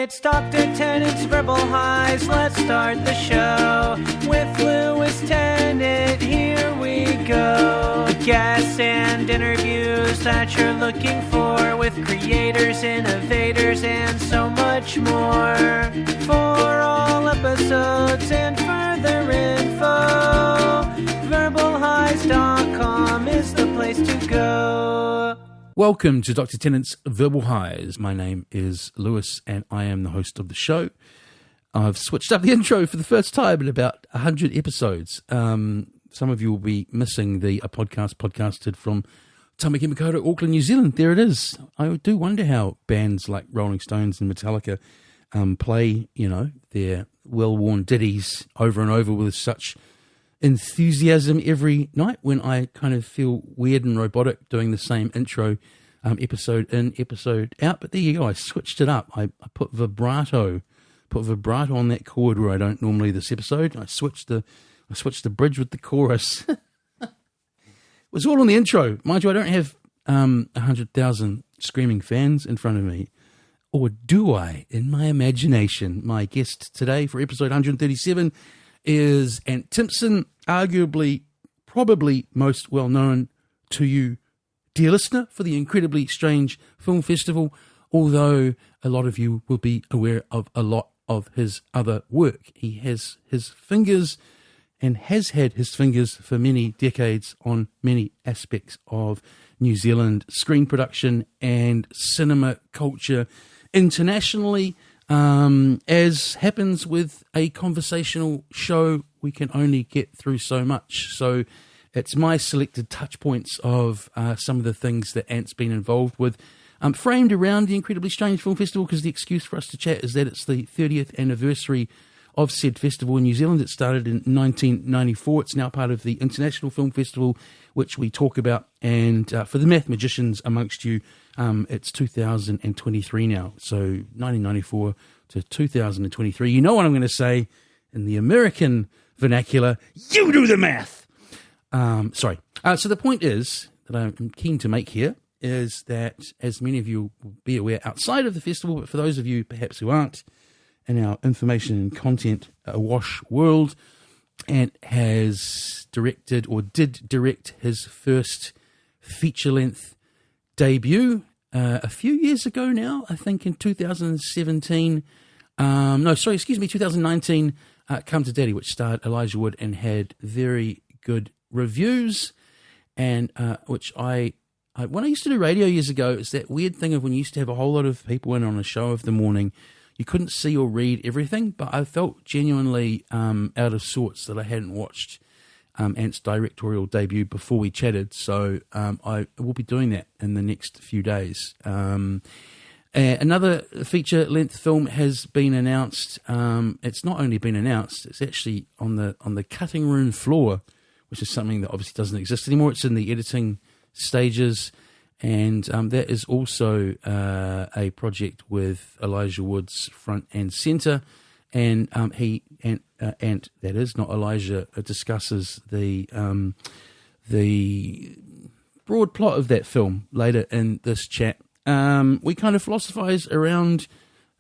It's Dr. Tennant's Verbal Highs. Let's start the show with Lewis Tennant. Here we go. Guests and interviews that you're looking for with creators, innovators, and so much more. For all episodes and further info, verbalhighs.com is the place to go. Welcome to Dr. Tennant's Verbal Highs. My name is Lewis and I am the host of the show. I've switched up the intro for the first time in about 100 episodes. Some of you will be missing a podcast podcasted from Tamaki Makaurau, Auckland, New Zealand. There it is. I do wonder how bands like Rolling Stones and Metallica play, their well-worn ditties over and over with such enthusiasm every night, when I kind of feel weird and robotic doing the same intro episode in, episode out. But there you go, I switched it up. I put vibrato on that chord where I don't normally this episode. I switched the bridge with the chorus. It was all on the intro. Mind you, I don't have 100,000 screaming fans in front of me. Or do I? In my imagination. My guest today for episode 137 is Timpson, arguably, probably most well known to you, dear listener, for the Incredibly Strange Film Festival, although a lot of you will be aware of a lot of his other work. He has his fingers and has had his fingers for many decades on many aspects of New Zealand screen production and cinema culture internationally. As happens with a conversational show, we can only get through so much. So it's my selected touch points of some of the things that Ant's been involved with, framed around the Incredibly Strange Film Festival, because the excuse for us to chat is that it's the 30th anniversary of said festival in New Zealand. It started in 1994. It's now part of the International Film Festival, which we talk about. And for the mathematicians amongst you, it's 2023 now. So 1994 to 2023. You know what I'm going to say in the American vernacular. You do the math. So the point is that I'm keen to make here is that, as many of you will be aware outside of the festival, but for those of you perhaps who aren't, in our information and content awash world, and has directed or did direct his first feature-length debut a few years ago now, I think in 2019, Come to Daddy, which starred Elijah Wood and had very good reviews, and which when I used to do radio years ago, it's that weird thing of when you used to have a whole lot of people in on a show of the morning, you couldn't see or read everything, but I felt genuinely out of sorts that I hadn't watched Ant's directorial debut before we chatted, so I will be doing that in the next few days. Another feature-length film has been announced. It's not only been announced, it's actually on the cutting room floor, which is something that obviously doesn't exist anymore. It's in the editing stages. And that is also a project with Elijah Wood's front and centre, and that is not Elijah, discusses the broad plot of that film later in this chat. We kind of philosophise around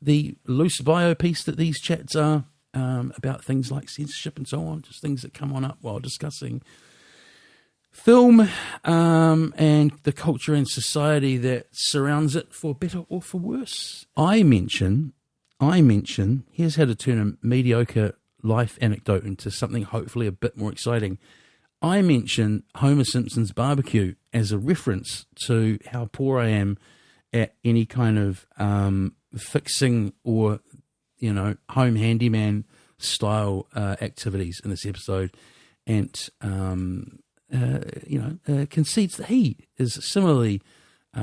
the loose bio piece that these chats are about things like censorship and so on, just things that come on up while discussing film and the culture and society that surrounds it, for better or for worse. I mention, here's how to turn a mediocre life anecdote into something hopefully a bit more exciting. I mention Homer Simpson's barbecue as a reference to how poor I am at any kind of fixing or, home handyman style activities in this episode. And concedes that he is similarly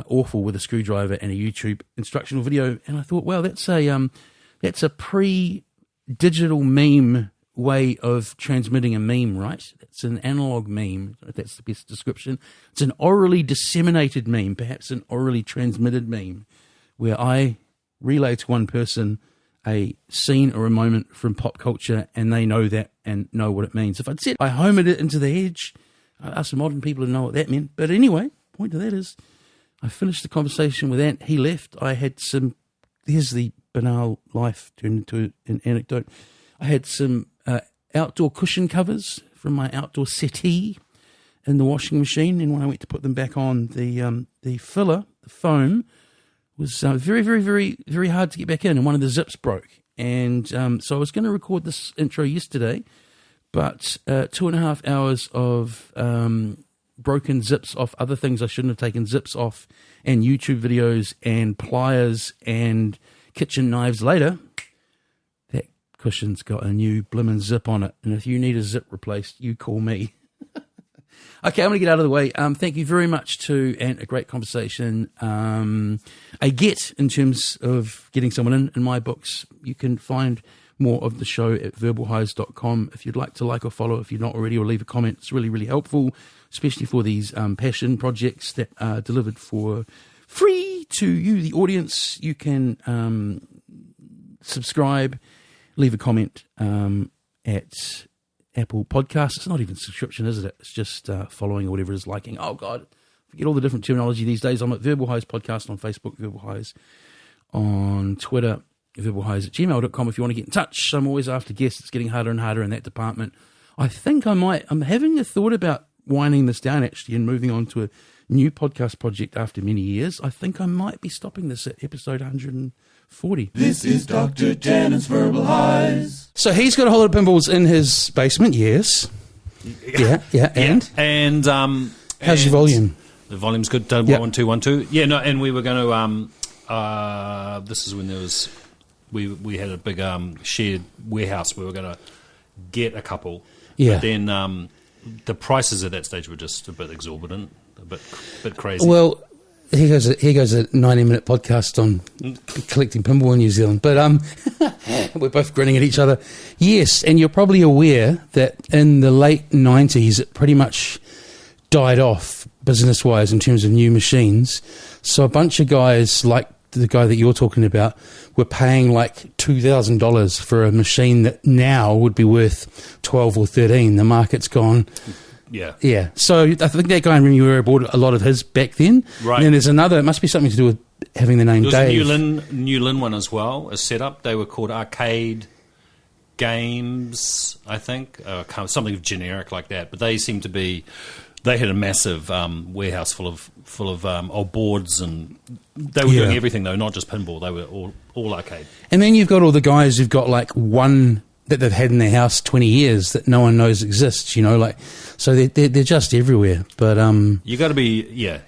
awful with a screwdriver and a YouTube instructional video. And I thought, well, that's a pre-digital meme way of transmitting a meme, right? It's an analog meme, if that's the best description. It's an orally disseminated meme, perhaps an orally transmitted meme, where I relay to one person a scene or a moment from pop culture, and they know that and know what it means. If I'd said I homered it into the hedge, I'd ask some modern people to know what that meant. But anyway, point of that is, I finished the conversation with Ant. He left. I had some, here's the banal life turned into an anecdote. I had some outdoor cushion covers from my outdoor settee in the washing machine, and when I went to put them back on, the filler, the foam, was very, very, very, very hard to get back in, and one of the zips broke. And so I was going to record this intro yesterday, but 2.5 hours of broken zips off other things I shouldn't have taken zips off, and YouTube videos and pliers and kitchen knives later, that cushion's got a new blimmin' zip on it. And if you need a zip replaced, you call me. Okay, I'm going to get out of the way. Thank you very much to and a great conversation. A get in terms of getting someone in my books. You can find more of the show at verbalhighs.com. If you'd like to like or follow, if you're not already, or leave a comment, it's really, really helpful, especially for these passion projects that are delivered for free to you, the audience. You can subscribe, leave a comment at Apple Podcasts. It's not even subscription, is it? It's just following or whatever it is, liking. Oh, God, forget all the different terminology these days. I'm at Verbal Highs Podcast on Facebook, Verbal Highs on Twitter, verbalhighs@gmail.com if you want to get in touch. I'm always after guests. It's getting harder and harder in that department. I think I'm having a thought about winding this down, actually, and moving on to a new podcast project after many years. I think I might be stopping this at episode 140. This is Dr. Tennant's Verbal Highs. So he's got a whole lot of pinballs in his basement, yes. Yeah, and how's your volume? The volume's good. 1-2-1-2. Yeah, no, and we were going to. This is when there was. We had a big shared warehouse. We were going to get a couple. Yeah. But then the prices at that stage were just a bit exorbitant, a bit crazy. Well, here goes a 90-minute podcast on collecting pinball in New Zealand. But we're both grinning at each other. Yes, and you're probably aware that in the late 90s, it pretty much died off business-wise in terms of new machines. So a bunch of guys like the guy that you're talking about were paying like $2,000 for a machine that now would be worth 12 or 13. The market's gone. Yeah. So I think that guy in Remuera bought a lot of his back then. Right. And then there's another, it must be something to do with having the name Dave. There was a New Lynn one as well, a setup. They were called Arcade Games, I think. Something generic like that. But they seemed to be, they had a massive warehouse full of old boards, and they were doing everything though, not just pinball. They were all arcade. And then you've got all the guys who've got like one that they've had in their house 20 years that no one knows exists, like, so they're just everywhere. But you got to be,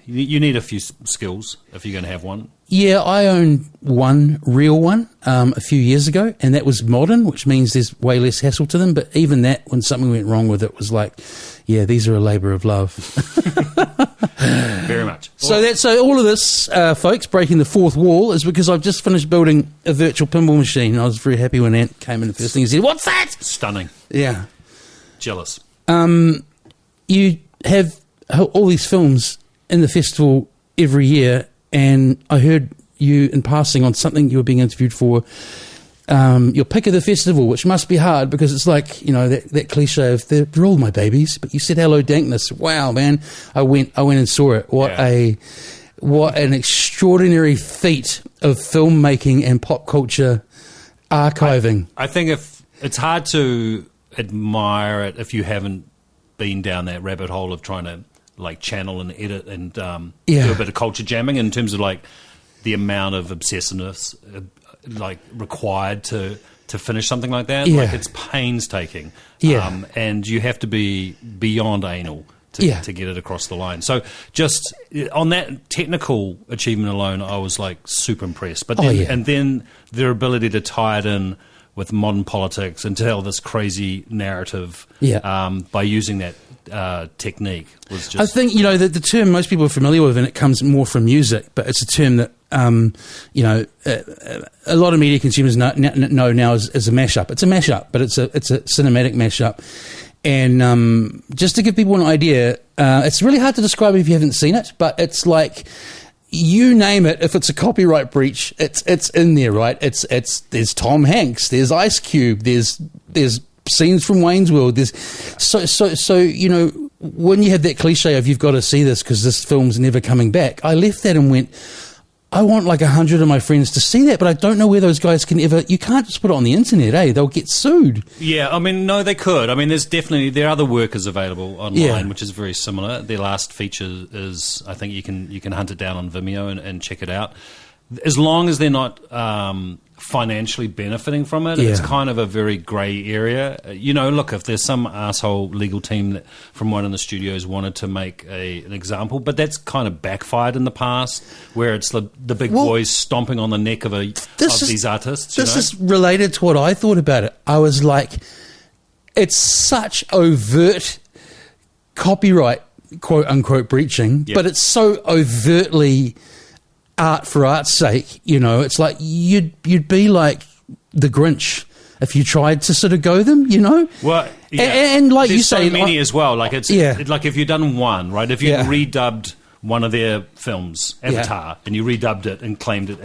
you need a few skills if you're going to have one. Yeah, I owned one real one a few years ago, and that was modern, which means there's way less hassle to them. But even that, when something went wrong with it, was like, yeah, these are a labour of love. Very much. So all of this, folks, breaking the fourth wall, is because I've just finished building a virtual pinball machine. And I was very happy when Ant came in the first thing and said, "What's that?" Stunning. Yeah. Jealous. You have all these films in the festival every year, and I heard you in passing on something you were being interviewed for, your pick of the festival, which must be hard because it's like, that cliche of they're all my babies, but you said Hello Dankness. Wow, man. I went and saw it. What an extraordinary feat of filmmaking and pop culture archiving. I think if it's hard to admire it if you haven't been down that rabbit hole of trying to like channel and edit and do a bit of culture jamming in terms of like the amount of obsessiveness like required to finish something like that. Like it's painstaking. And you have to be beyond anal to get it across the line. So just on that technical achievement alone, I was like super impressed. But then, and then their ability to tie it in with modern politics and tell this crazy narrative by using that technique was just... I think, the term most people are familiar with, and it comes more from music, but it's a term that, a lot of media consumers know now as a mashup. It's a mashup, but it's a cinematic mashup. And just to give people an idea, it's really hard to describe if you haven't seen it, but it's like... You name it, if it's a copyright breach, it's in there, right? There's Tom Hanks, there's Ice Cube, there's scenes from Wayne's World. There's so when you have that cliche of you've got to see this because this film's never coming back, I left that and went, I want like 100 of my friends to see that, but I don't know where those guys can ever... You can't just put it on the internet, eh? They'll get sued. Yeah, I mean, no, they could. I mean, there are other workers available online, which is very similar. Their last feature is, I think you can hunt it down on Vimeo and check it out. As long as they're not financially benefiting from it, it's kind of a very grey area. Look, if there's some asshole legal team that from one of the studios wanted to make an example, but that's kind of backfired in the past, where it's the big boys stomping on the neck of these artists. This is related to what I thought about it. I was like, it's such overt copyright, quote unquote, breaching, but it's so overtly art for art's sake, it's like you'd be like the Grinch if you tried to sort of go them, Well, yeah. and like there's you say, so many as well. Like like if you've done one, right? If you redubbed one of their films, Avatar, and you redubbed it and claimed it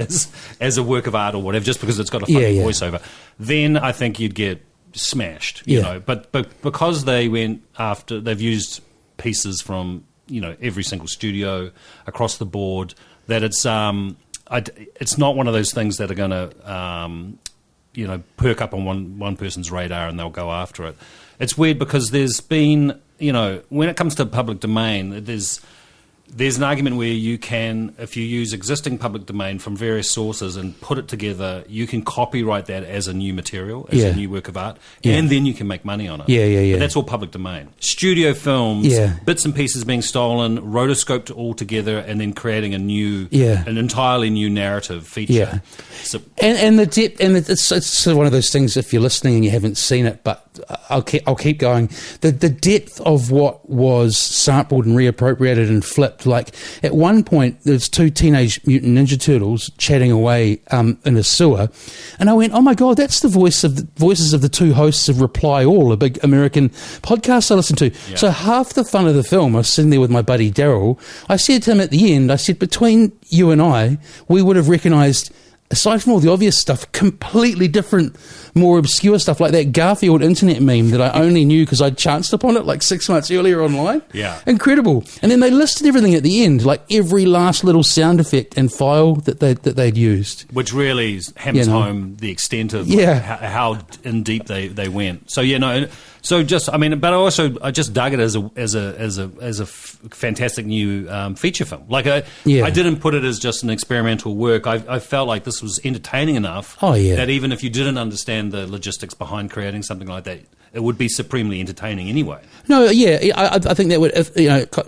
as a work of art or whatever, just because it's got a funny voiceover, then I think you'd get smashed, you know. But because they've used pieces from every single studio across the board. That it's not one of those things that are going to perk up on one person's radar and they'll go after it. It's weird because there's been when it comes to public domain, there's an argument where you can, if you use existing public domain from various sources and put it together, you can copyright that as a new material, as a new work of art, and then you can make money on it. But that's all public domain. Studio films, bits and pieces being stolen, rotoscoped all together, and then creating an entirely new narrative feature. Yeah. So, and the depth, and it's sort of one of those things. If you're listening and you haven't seen it, but I'll keep going. The depth of what was sampled and reappropriated and flipped. Like at one point, there's 2 Teenage Mutant Ninja Turtles chatting away in a sewer, and I went, "Oh my god, that's the voices of the 2 hosts of Reply All, a big American podcast I listen to." Yeah. So half the fun of the film, I was sitting there with my buddy Daryl. I said to him at the end, I said, "Between you and I, we would have recognised." Aside from all the obvious stuff, completely different, more obscure stuff like that Garfield internet meme that I only knew because I'd chanced upon it like 6 months earlier online. Yeah. Incredible. And then they listed everything at the end, like every last little sound effect and file that they'd used. Which really hammers home the extent of how in deep they went. So, but I just dug it as a fantastic new feature film. Like I didn't put it as just an experimental work. I felt like this was entertaining enough that even if you didn't understand the logistics behind creating something like that, it would be supremely entertaining anyway. No, I think that would, if,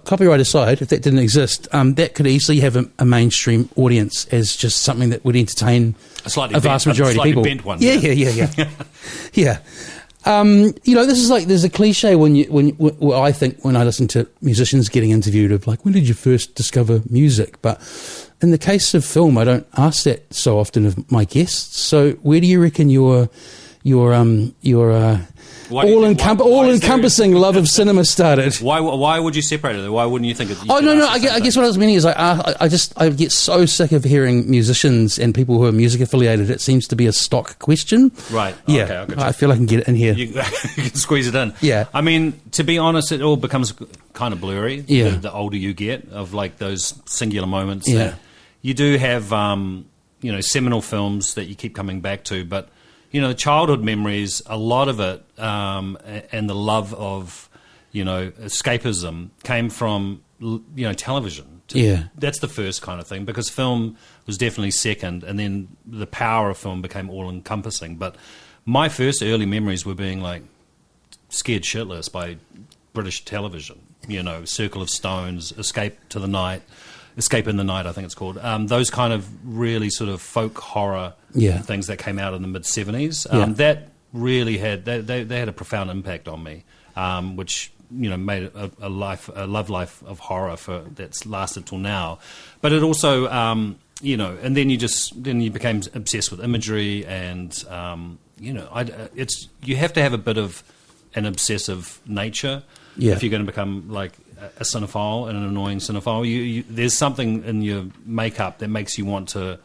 copyright aside, if that didn't exist, that could easily have a mainstream audience as just something that would entertain a vast majority of people. Bent one. Yeah. Yeah. This is like, there's a cliche when I think when I listen to musicians getting interviewed of like, when did you first discover music? But in the case of film, I don't ask that so often of my guests. So where do you reckon your all-encompassing love of cinema started? Why would you separate it? Why wouldn't you think it? I guess what I was meaning is I get so sick of hearing musicians and people who are music affiliated. It seems to be a stock question. Right. Yeah. Okay, I feel I can get it in here. You can squeeze it in. Yeah. I mean, to be honest, it all becomes kind of blurry. Yeah. The older you get, of like those singular moments. Yeah. That you do have, seminal films that you keep coming back to, but. The childhood memories, a lot of it, and the love of, escapism came from, television. That's the first kind of thing, because film was definitely second, and then the power of film became all-encompassing. But my first early memories were being, like, scared shitless by British television. Circle of Stones, Escape in the Night, I think it's called. Those kind of really sort of folk horror things that came out in the mid-'70s. That really had they had a profound impact on me, which made a love life of horror that's lasted till now. But it also and then you became obsessed with imagery, and you have to have a bit of an obsessive nature if you're going to become like a cinephile and an annoying cinephile. There's something in your makeup that makes you want to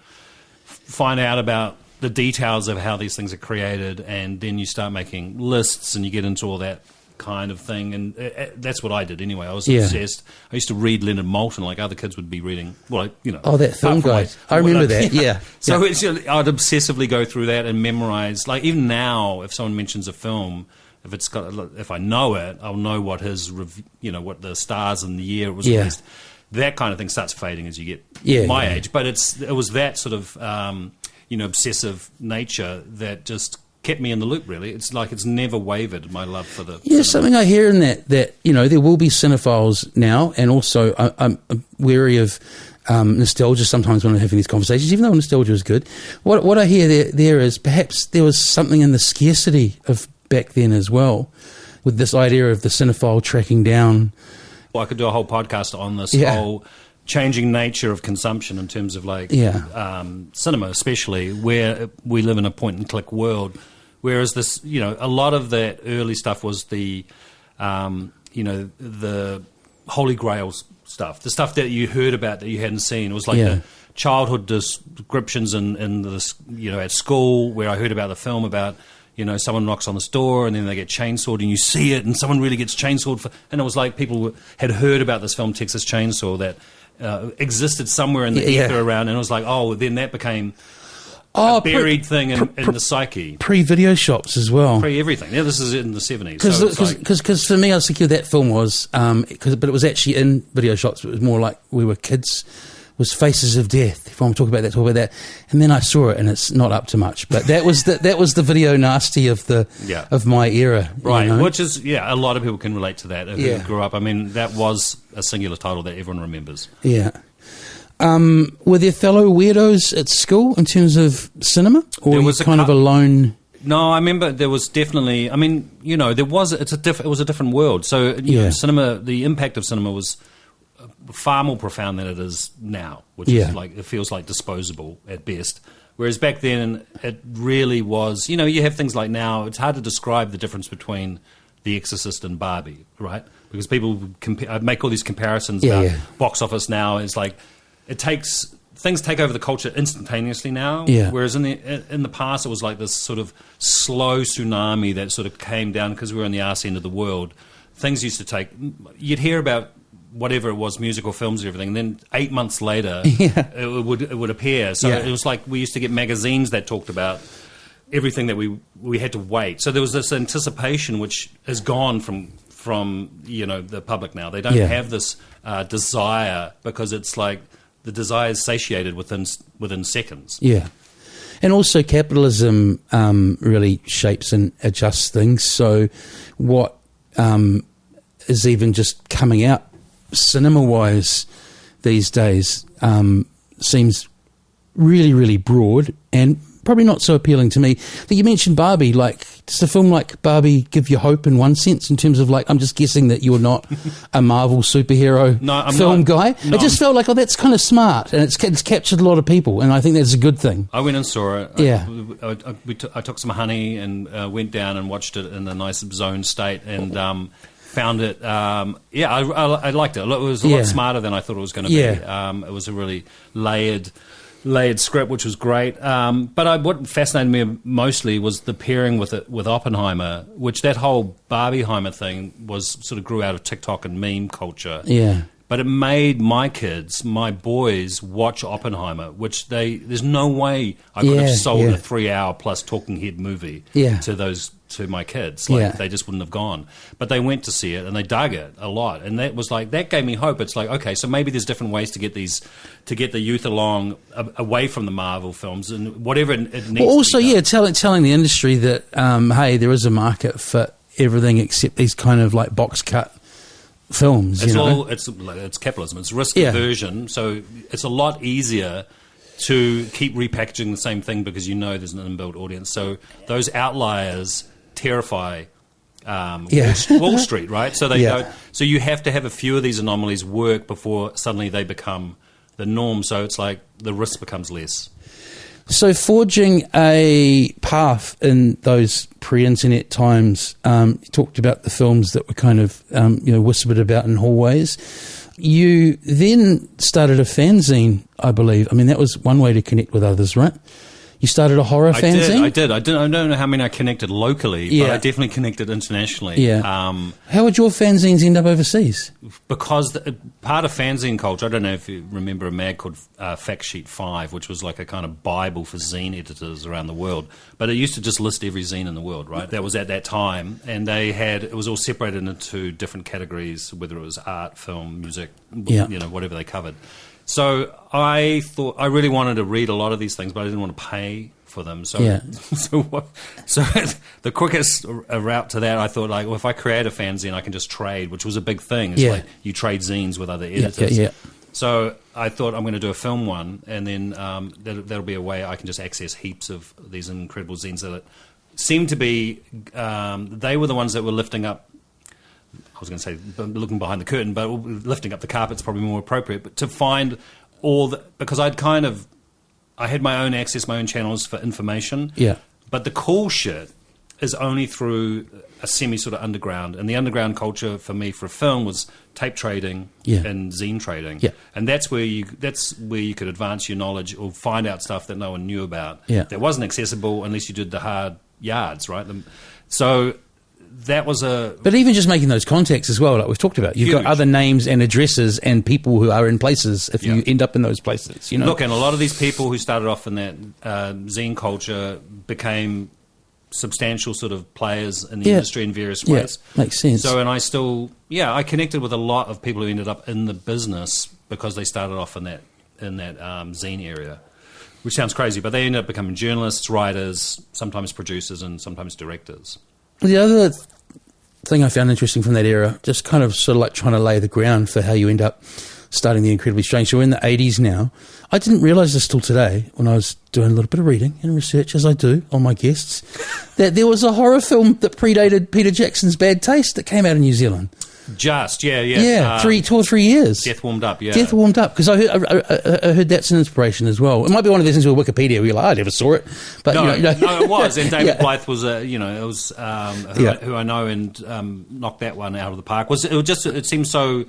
find out about the details of how these things are created, and then you start making lists and you get into all that kind of thing, and that's what I did anyway. I was obsessed. I used to read Leonard Maltin like other kids would be reading. Well, you know, that film guy. I remember that. Yeah. So I'd obsessively go through that and memorize. Like even now, if someone mentions a film, if I know it, I'll know what his what the stars and the year it was released. That kind of thing starts fading as you get my age. But it was that sort of obsessive nature that just kept me in the loop, really. It's like it's never wavered, my love for the cinema. Something I hear in that there will be cinephiles now, and also I'm wary of nostalgia sometimes when I'm having these conversations, even though nostalgia is good. What I hear there is perhaps there was something in the scarcity of back then as well, with this idea of the cinephile tracking down. Well, I could do a whole podcast on this whole changing nature of consumption in terms of cinema, especially where we live in a point-and-click world. Whereas this, a lot of that early stuff was the Holy Grail stuff, the stuff that you heard about that you hadn't seen. It was like the childhood descriptions in this, at school, where I heard about the film about, someone knocks on this door and then they get chainsawed and you see it and someone really gets chainsawed. And it was like people had heard about this film, Texas Chainsaw, that existed somewhere in the ether around, and it was like, then that became a buried thing in the psyche. Pre-video shops as well. Pre-everything. Yeah, this is in the 70s. Because for me, I was thinking that film was, but it was actually in video shops. It was more like we were kids. It was Faces of Death. If I'm talking about that. And then I saw it, and it's not up to much. But that was the video nasty of my era. Right, which is, a lot of people can relate to that who grew up. I mean, that was a singular title that everyone remembers. Yeah. Were there fellow weirdos at school in terms of cinema? Or there was kind of alone? No, I remember there was definitely, it was a different world. So, cinema, the impact of cinema was far more profound than it is now, which is like, it feels like disposable at best. Whereas back then, it really was, you have things like now, it's hard to describe the difference between The Exorcist and Barbie, right? Because people make all these comparisons about box office now. It's like, things take over the culture instantaneously now. Yeah. Whereas in the past, it was like this sort of slow tsunami that sort of came down because we were on the arse end of the world. Things used to you'd hear about whatever it was, musical films and everything, and then 8 months later, it would appear. So it was like we used to get magazines that talked about everything that we had to wait. So there was this anticipation which is gone from the public now. They don't have this desire, because it's like the desire is satiated within seconds. Yeah. And also capitalism really shapes and adjusts things. So what is even just coming out cinema-wise these days seems really, really broad and probably not so appealing to me. But you mentioned Barbie. Like, does a film like Barbie give you hope in one sense, in terms of, like, I'm just guessing that you're not a Marvel superhero film guy? No, it just felt like, that's kind of smart, and it's captured a lot of people, and I think that's a good thing. I went and saw it. Yeah. I took some honey and went down and watched it in a nice zone state, and found it, I liked it. It was a lot smarter than I thought it was going to be. It was a really layered script, which was great. But what fascinated me mostly was the pairing with Oppenheimer, which that whole Barbieheimer thing grew out of TikTok and meme culture. Yeah. But it made my kids, my boys, watch Oppenheimer, which there's no way I could have sold a 3-hour plus talking head movie to my kids. They just wouldn't have gone. But they went to see it and they dug it a lot. And that gave me hope. It's like, okay, so maybe there's different ways to get the youth along away from the Marvel films and whatever it needs to be. Also, telling the industry that, hey, there is a market for everything except these kind of like box cut films. It's capitalism. It's risk aversion. So it's a lot easier to keep repackaging the same thing because there's an inbuilt audience. So those outliers terrify Wall Street, right? So they don't. So you have to have a few of these anomalies work before suddenly they become the norm. So it's like the risk becomes less. So forging a path in those pre-internet times, you talked about the films that were kind of whispered about in hallways. You then started a fanzine, I believe. I mean, that was one way to connect with others, right? You started a horror fanzine? I did. I don't know how many I connected locally, but I definitely connected internationally. Yeah. How would your fanzines end up overseas? Because part of fanzine culture, I don't know if you remember a mag called Fact Sheet 5, which was like a kind of Bible for zine editors around the world. But it used to just list every zine in the world, right? That was at that time. And it was all separated into different categories, whether it was art, film, music, whatever they covered. So I thought I really wanted to read a lot of these things, but I didn't want to pay for them. So, so the quickest route to that, I thought, like, well, if I create a fanzine, I can just trade, which was a big thing. It's like you trade zines with other editors. So I thought I'm going to do a film one, and then that'll be a way I can just access heaps of these incredible zines that seemed to be. They were the ones that were lifting up. I was going to say looking behind the curtain, but lifting up the carpet's probably more appropriate. But to find because I had my own access, my own channels for information. Yeah. But the cool shit is only through a semi sort of underground, and the underground culture for me for a film was tape trading and zine trading. Yeah. And that's where you could advance your knowledge or find out stuff that no one knew about. Yeah. That wasn't accessible unless you did the hard yards, right? So. That was But even just making those contacts as well, like we've talked about, you've got other names and addresses and people who are in places if you end up in those places, Look, and a lot of these people who started off in that zine culture became substantial sort of players in the industry in various ways. Makes sense. So, and I connected with a lot of people who ended up in the business because they started off in that zine area, which sounds crazy, but they ended up becoming journalists, writers, sometimes producers, and sometimes directors. The other thing I found interesting from that era, just kind of sort of like trying to lay the ground for how you end up starting the Incredibly Strange. So we're in the 80s now. I didn't realise this till today when I was doing a little bit of reading and research, as I do on my guests, that there was a horror film that predated Peter Jackson's Bad Taste that came out in New Zealand. Just, yeah. 2 or 3 years. Death Warmed Up, yeah. Death Warmed Up, because I heard that's an inspiration as well. It might be one of those things with Wikipedia where you're like, I never saw it. But, no, it was. And David Blythe was, who I know and knocked that one out of the park. It seemed so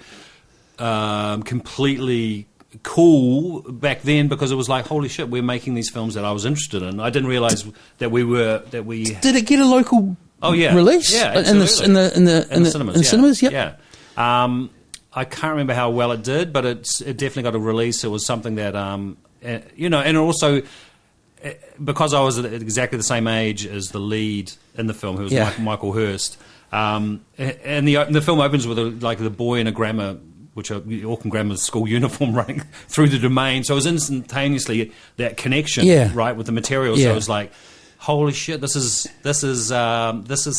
completely cool back then because it was like, holy shit, we're making these films that I was interested in. I didn't realise that we... Did it get a local... release? Yeah, in the cinemas. In cinemas, yeah. I can't remember how well it did, but it definitely got a release. It was something that and also because I was at exactly the same age as the lead in the film, who was Michael Hurst, and the film opens with the boy in a grammar. Auckland Grammar School uniform running through the domain, so it was instantaneously that connection, right, with the material. So it was like, holy shit, this is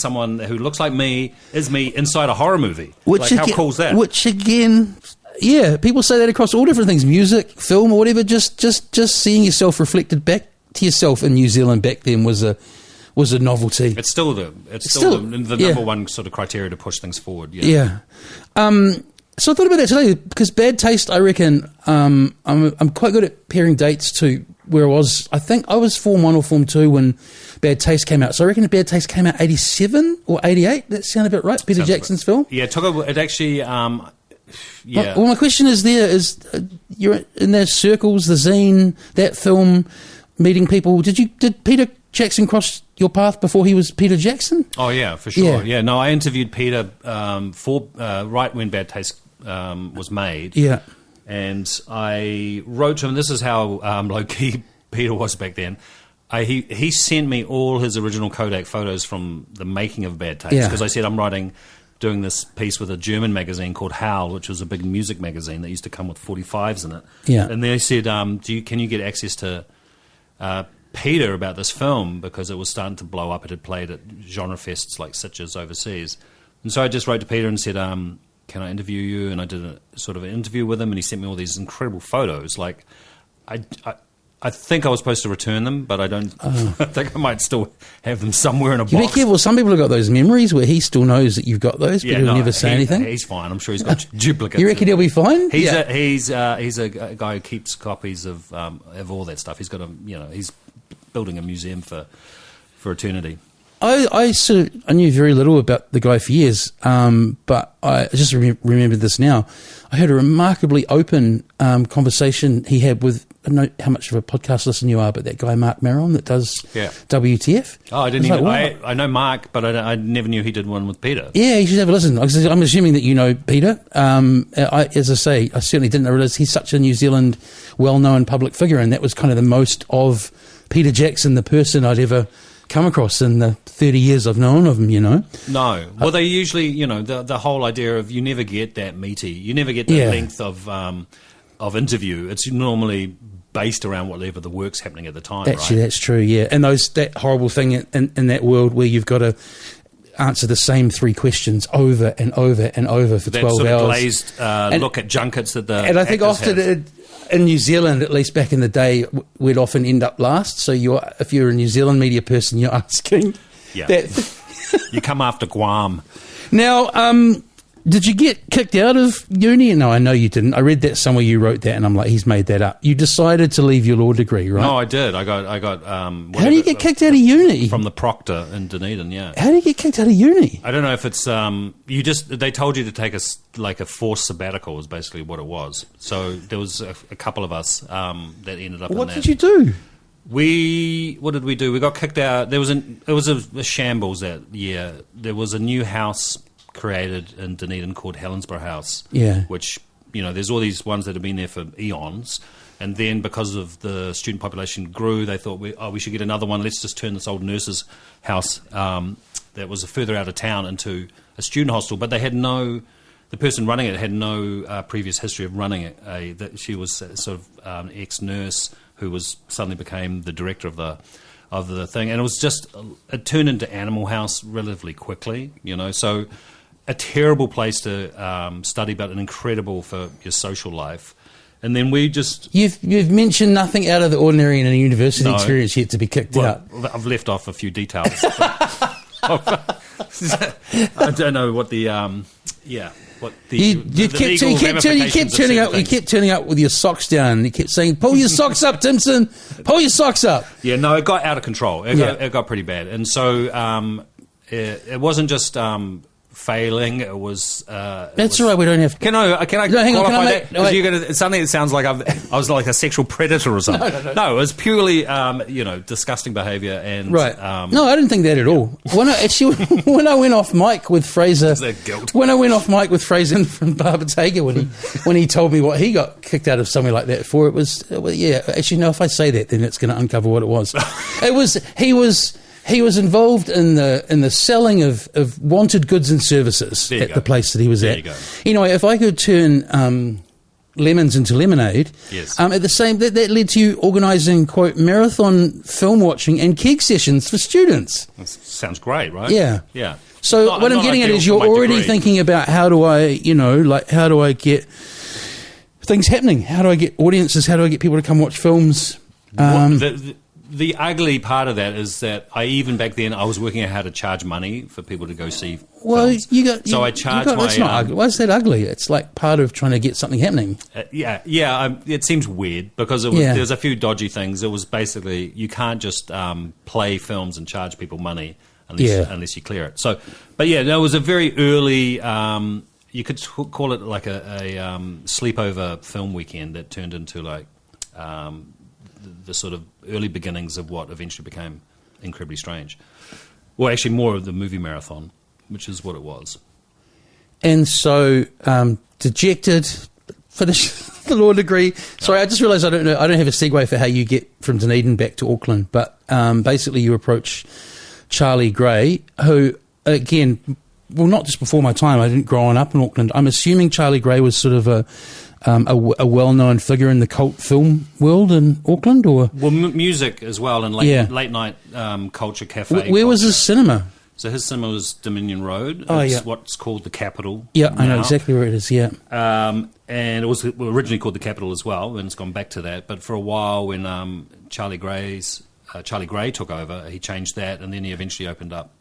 someone who looks like me, is me inside a horror movie. How cool is that? Which again, people say that across all different things, music, film, or whatever. Just seeing yourself reflected back to yourself in New Zealand back then was a novelty. It's still the number one sort of criteria to push things forward. Yeah. So I thought about that today because Bad Taste, I reckon, I'm quite good at pairing dates to where I was. I think I was Form 1 or Form 2 when Bad Taste came out. So I reckon Bad Taste came out 87 or 88. That sound about right? Peter Jackson's film? Yeah, it actually... yeah. Well, my question is you're in those circles, the zine, that film, meeting people. Did Peter Jackson cross your path before he was Peter Jackson? Oh, yeah, for sure. Yeah, no, I interviewed Peter right when Bad Taste was made. Yeah. And I wrote to him, this is how low-key Peter was back then. He sent me all his original Kodak photos from the making of Bad Taste, because I said I'm doing this piece with a German magazine called Howl, which was a big music magazine that used to come with 45s in it. Yeah. And they said, can you get access to Peter about this film, because it was starting to blow up. It had played at genre fests like Sitges overseas. And so I just wrote to Peter and said, can I interview you? And I did a sort of an interview with him, and he sent me all these incredible photos. Like, I think I was supposed to return them, but I don't. I think I might still have them somewhere in a box. Be careful. Some people have got those memories where he still knows that you've got those, but he'll never say anything. He's fine. I'm sure he's got duplicates. You reckon he'll be fine? He's a guy who keeps copies of all that stuff. He's got he's building a museum for eternity. I knew very little about the guy for years, but I just remembered this now. I heard a remarkably open conversation he had with don't know how much of a podcast listener you are, but that guy Mark Maron that does WTF. Oh, I didn't even. I know Mark, but I never knew he did one with Peter. Yeah, you should have a listen. I'm assuming that you know Peter. As I say, I certainly didn't realise he's such a New Zealand well-known public figure, and that was kind of the most of Peter Jackson, the person I'd ever come across in the 30 years I've known of him, you know. No. Well, they usually, you know, the whole idea of you never get that meaty, you never get that length of interview. It's normally based around whatever the work's happening at the time, Actually, right? that's true, yeah. And that horrible thing in that world where you've got to answer the same 3 questions over and over and over for 12 sort hours. Of glazed look at junkets that the And I think often in New Zealand, at least back in the day, we'd often end up last. So if you're a New Zealand media person, you're asking that. You come after Guam. Now, did you get kicked out of uni? No, I know you didn't. I read that somewhere you wrote that, and I'm like, he's made that up. You decided to leave your law degree, right? No, I did. I got. How do you get kicked out of uni? From the proctor in Dunedin. Yeah. How do you get kicked out of uni? I don't know if it's they told you to take a forced sabbatical is basically what it was. So there was a couple of us that ended up. What in that. did you do? What did we do? We got kicked out. It was a shambles that year. There was a new house created in Dunedin called Helensburgh House. Yeah. Which, you know, there's all these ones that have been there for eons. And then because of the student population grew, they thought, we should get another one. Let's just turn this old nurse's house that was further out of town into a student hostel. But they had the person running it had no previous history of running it. She was sort of an ex-nurse who suddenly became the director of the thing. And it turned into Animal House relatively quickly, you know. So a terrible place to study, but an incredible for your social life. And then we just... You've mentioned nothing out of the ordinary in a university experience yet to be kicked out. I've left off a few details. I don't know what the... You kept turning up with your socks down. You kept saying, "Pull your socks up, Timpson. Pull your socks up." Yeah, no, it got out of control. It got pretty bad, and so it wasn't just failing. It was. That's all right. We don't have. Can I qualify that? Because you're gonna suddenly it sounds like I was like a sexual predator or something. No, it was purely disgusting behaviour and right. No, I didn't think that at all. When I went off mic with Fraser, when I went off mic with Fraser from Barbara Tager when he told me what he got kicked out of somewhere like that for, it was actually no. If I say that, then it's going to uncover what it was. He was involved in the selling of wanted goods and services at the place that he was at. You know, if I could turn lemons into lemonade, yes. At the same that led to you organising quote marathon film watching and keg sessions for students. That sounds great, right? Yeah. So what I'm getting at is you're already thinking about how do I get things happening? How do I get audiences? How do I get people to come watch films? The ugly part of that is that even back then I was working out how to charge money for people to go see films. I charge my... That's not ugly. Why is that ugly? It's like part of trying to get something happening. It seems weird because there's a few dodgy things. It was basically you can't just play films and charge people money unless you clear it. So, but yeah, there was a very early... you could call it like a sleepover film weekend that turned into like... the sort of early beginnings of what eventually became Incredibly Strange. Well, actually more of the movie marathon, which is what it was. And so, dejected, finished the law degree. Sorry, I just realised I don't have a segue for how you get from Dunedin back to Auckland, but basically you approach Charlie Gray, who, again, well, not just before my time, I didn't grow up in Auckland. I'm assuming Charlie Gray was sort of a well-known figure in the cult film world in Auckland, or music as well, and late night culture cafe. Where was his cinema? So his cinema was Dominion Road. It's what's called the Capitol. Yeah, now. I know exactly where it is. Yeah, and it was originally called the Capitol as well, and it's gone back to that. But for a while, when Charlie Gray took over, he changed that, and then he eventually opened up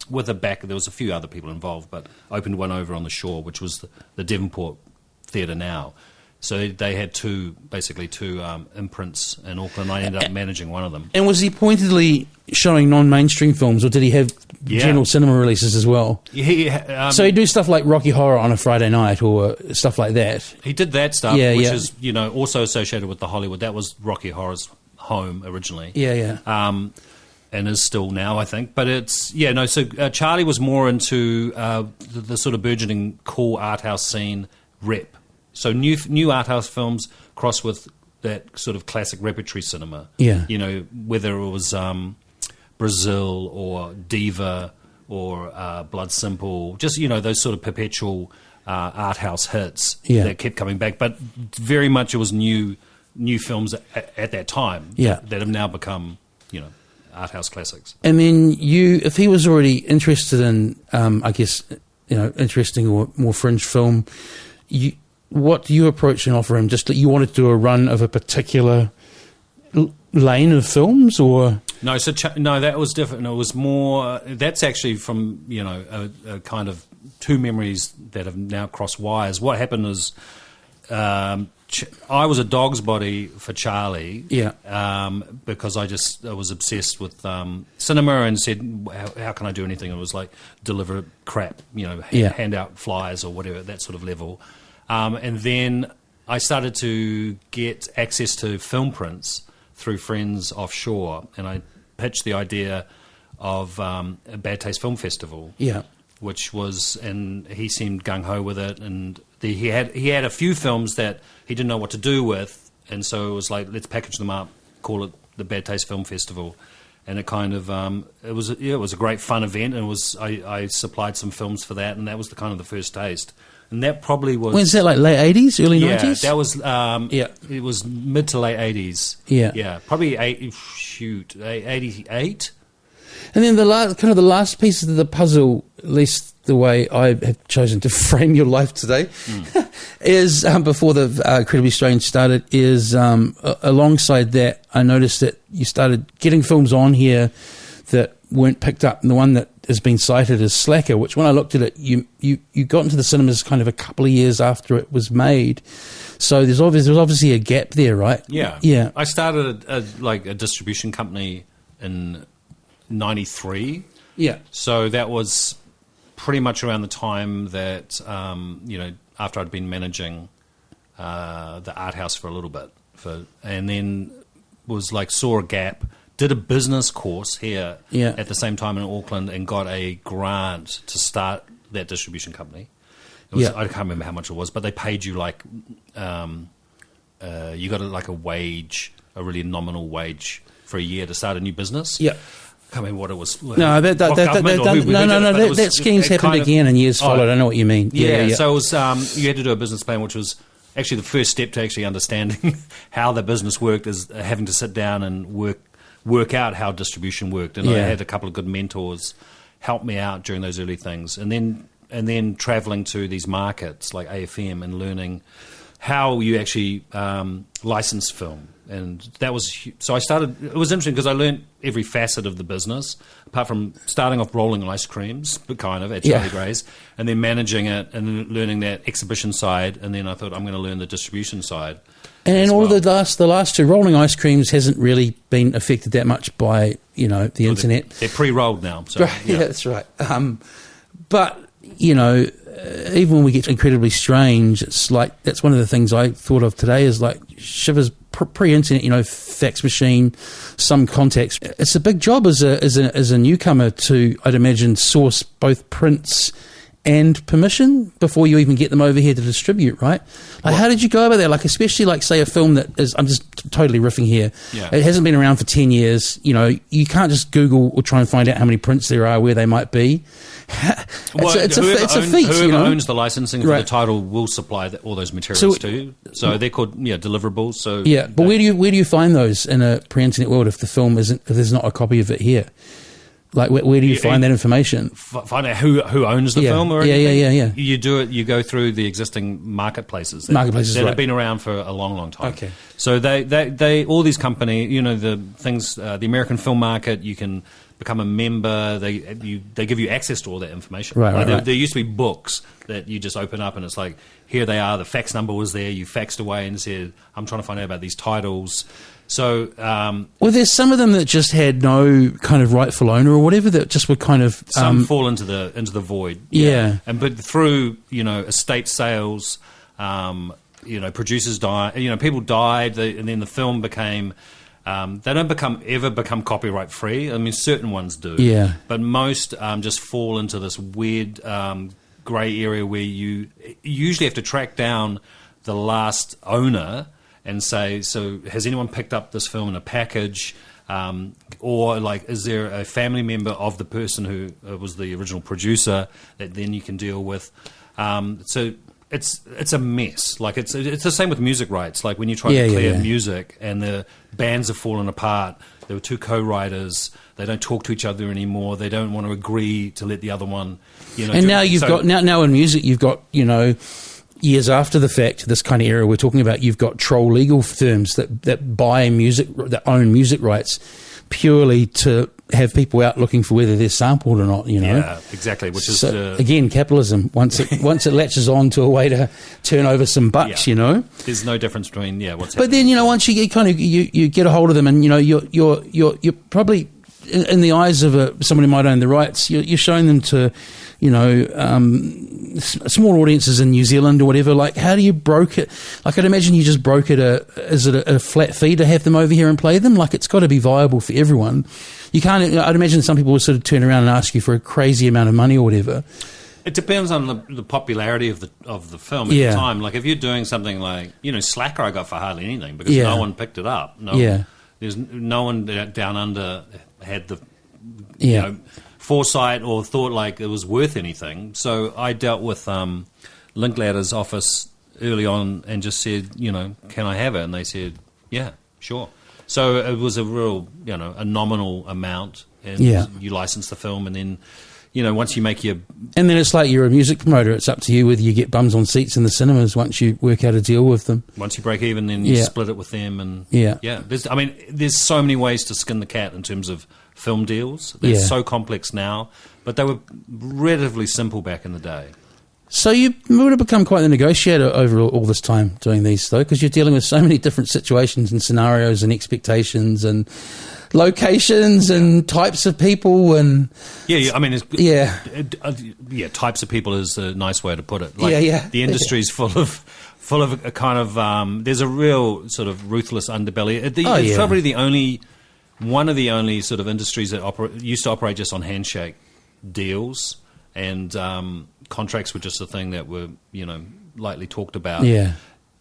with a back. There was a few other people involved, but opened one over on the shore, which was the Devonport Theatre now. So they had two imprints in Auckland. I ended up managing one of them. And was he pointedly showing non-mainstream films, or did he have general cinema releases as well. So he'd do stuff like Rocky Horror on a Friday night or stuff like that. He did that stuff, which is, also associated with the Hollywood. That was Rocky Horror's home originally. And is still now, I think. But it's, so Charlie was more into the sort of burgeoning cool art house scene rep. So new art house films crossed with that sort of classic repertory cinema. Yeah. Whether it was Brazil or Diva or Blood Simple, just, those sort of perpetual art house hits that kept coming back. But very much it was new films at that time that have now become, art house classics. And then if he was already interested in, I guess, interesting or more fringe film, what do you approach and offer him? Just that you wanted to do a run of a particular lane of films, or no? No, that was different. It was more. That's actually from a kind of two memories that have now crossed wires. What happened is, I was a dog's body for Charlie, because I was obsessed with cinema and said, how can I do anything? It was like deliver crap, hand out flyers or whatever, that sort of level. And then I started to get access to film prints through friends offshore, and I pitched the idea of a Bad Taste Film Festival, which was, and he seemed gung-ho with it, and he had a few films that he didn't know what to do with, and so it was like, let's package them up, call it the Bad Taste Film Festival, and it kind of it was a great fun event, and I supplied some films for that, and that was the kind of the first taste, and that probably was. When's that, like late 80s, early 90s? Yeah, that was it was mid to late 80s. Probably 88. And then the last piece of the puzzle, at least the way I have chosen to frame your life today, is before the Incredibly Strange started, is alongside that, I noticed that you started getting films on here that weren't picked up, and the one that has been cited as Slacker, which when I looked at it, you got into the cinemas kind of a couple of years after it was made. So there's obviously a gap there, right? Yeah. I started a distribution company in 93. Yeah. So that was pretty much around the time that, after I'd been managing the art house for a little bit. And then saw a gap, did a business course here at the same time in Auckland, and got a grant to start that distribution company. I can't remember how much it was, but they paid you you got a wage, a really nominal wage for a year to start a new business. Yeah. I can't remember what it was. No, that scheme's happened again and years followed. I know what you mean. Yeah. So it was, you had to do a business plan, which was actually the first step to actually understanding how the business worked, is having to sit down and work out how distribution worked. And I had a couple of good mentors help me out during those early things. And then traveling to these markets like AFM and learning how you actually license film. And that was, so I started, it was interesting because I learned every facet of the business, apart from starting off rolling ice creams, but kind of, at Charlie Gray's, and then managing it and then learning that exhibition side, and then I thought I'm going to learn the distribution side. And all the last two, rolling ice creams hasn't really been affected that much by, the internet. They're pre-rolled now. So, yeah, that's right. But, even when we get incredibly strange, it's like, that's one of the things I thought of today is like Shivers pre-internet, fax machine, some context. It's a big job as a newcomer to, I'd imagine, source both prints and permission before you even get them over here to distribute, right? Like, how did you go about that? Like, especially like, say, a film that is, I'm just totally riffing here. Yeah. It hasn't been around for 10 years. You can't just Google or try and find out how many prints there are, where they might be. It's a feat. Whoever owns the licensing for the title will supply all those materials to you. So they're called deliverables. So but where do you find those in a pre-internet world if there's not a copy of it here? Like, where do you find that information? Find out who owns the film or anything? Yeah. You do it, you go through the existing marketplaces that have been around for a long, long time. Okay. So they all these companies, the things, the American film market, you can become a member, they give you access to all that information. Right, right. There used to be books that you just open up and it's like, here they are, the fax number was there, you faxed away and said, I'm trying to find out about these titles. So, well, there's some of them that just had no kind of rightful owner or whatever, that just were kind of some fall into the void. Yeah. But through estate sales, producers died. People died, and then the film became. They don't ever become copyright free. I mean, certain ones do. Yeah. But most just fall into this weird grey area where you usually have to track down the last owner and say, so has anyone picked up this film in a package? Or like, is there a family member of the person who was the original producer that then you can deal with? So it's a mess. Like it's the same with music rights. Like when you try to clear music and the bands have fallen apart. There were two co-writers. They don't talk to each other anymore. They don't want to agree to let the other one. And now you've got now in music you've got years after the fact, this kind of era we're talking about, you've got troll legal firms that buy music, that own music rights purely to have people out looking for whether they're sampled or not, Yeah, exactly. Which is again, capitalism. Once it latches on to a way to turn over some bucks, There's no difference between what's happening. But then once you get you get a hold of them, and you're probably in the eyes of someone who might own the rights, you're showing them to small audiences in New Zealand or whatever. Like, how do you broker it? Like, I'd imagine you just broke it is it a flat fee to have them over here and play them? Like, it's got to be viable for everyone. You can't. I'd imagine some people will sort of turn around and ask you for a crazy amount of money or whatever. It depends on the popularity of the film at the time. Like, if you're doing something like Slacker, I got for hardly anything because no one picked it up. There's no one down under had the foresight or thought like it was worth anything. So I dealt with Linklatter's office early on and just said, can I have it? And they said, yeah, sure. So it was a real, a nominal amount, and you license the film, and then, once you make your... And then it's like you're a music promoter. It's up to you whether you get bums on seats in the cinemas once you work out a deal with them. Once you break even, then you split it with them. And there's so many ways to skin the cat in terms of film deals. They're so complex now, but they were relatively simple back in the day. So you would have become quite the negotiator over all this time doing these, though, because you're dealing with so many different situations and scenarios and expectations and locations and types of people and... types of people is a nice way to put it. The industry's full of a kind of... there's a real sort of ruthless underbelly. It's probably one of the only sort of industries that used to operate just on handshake deals, and contracts were just a thing that were, lightly talked about. Yeah.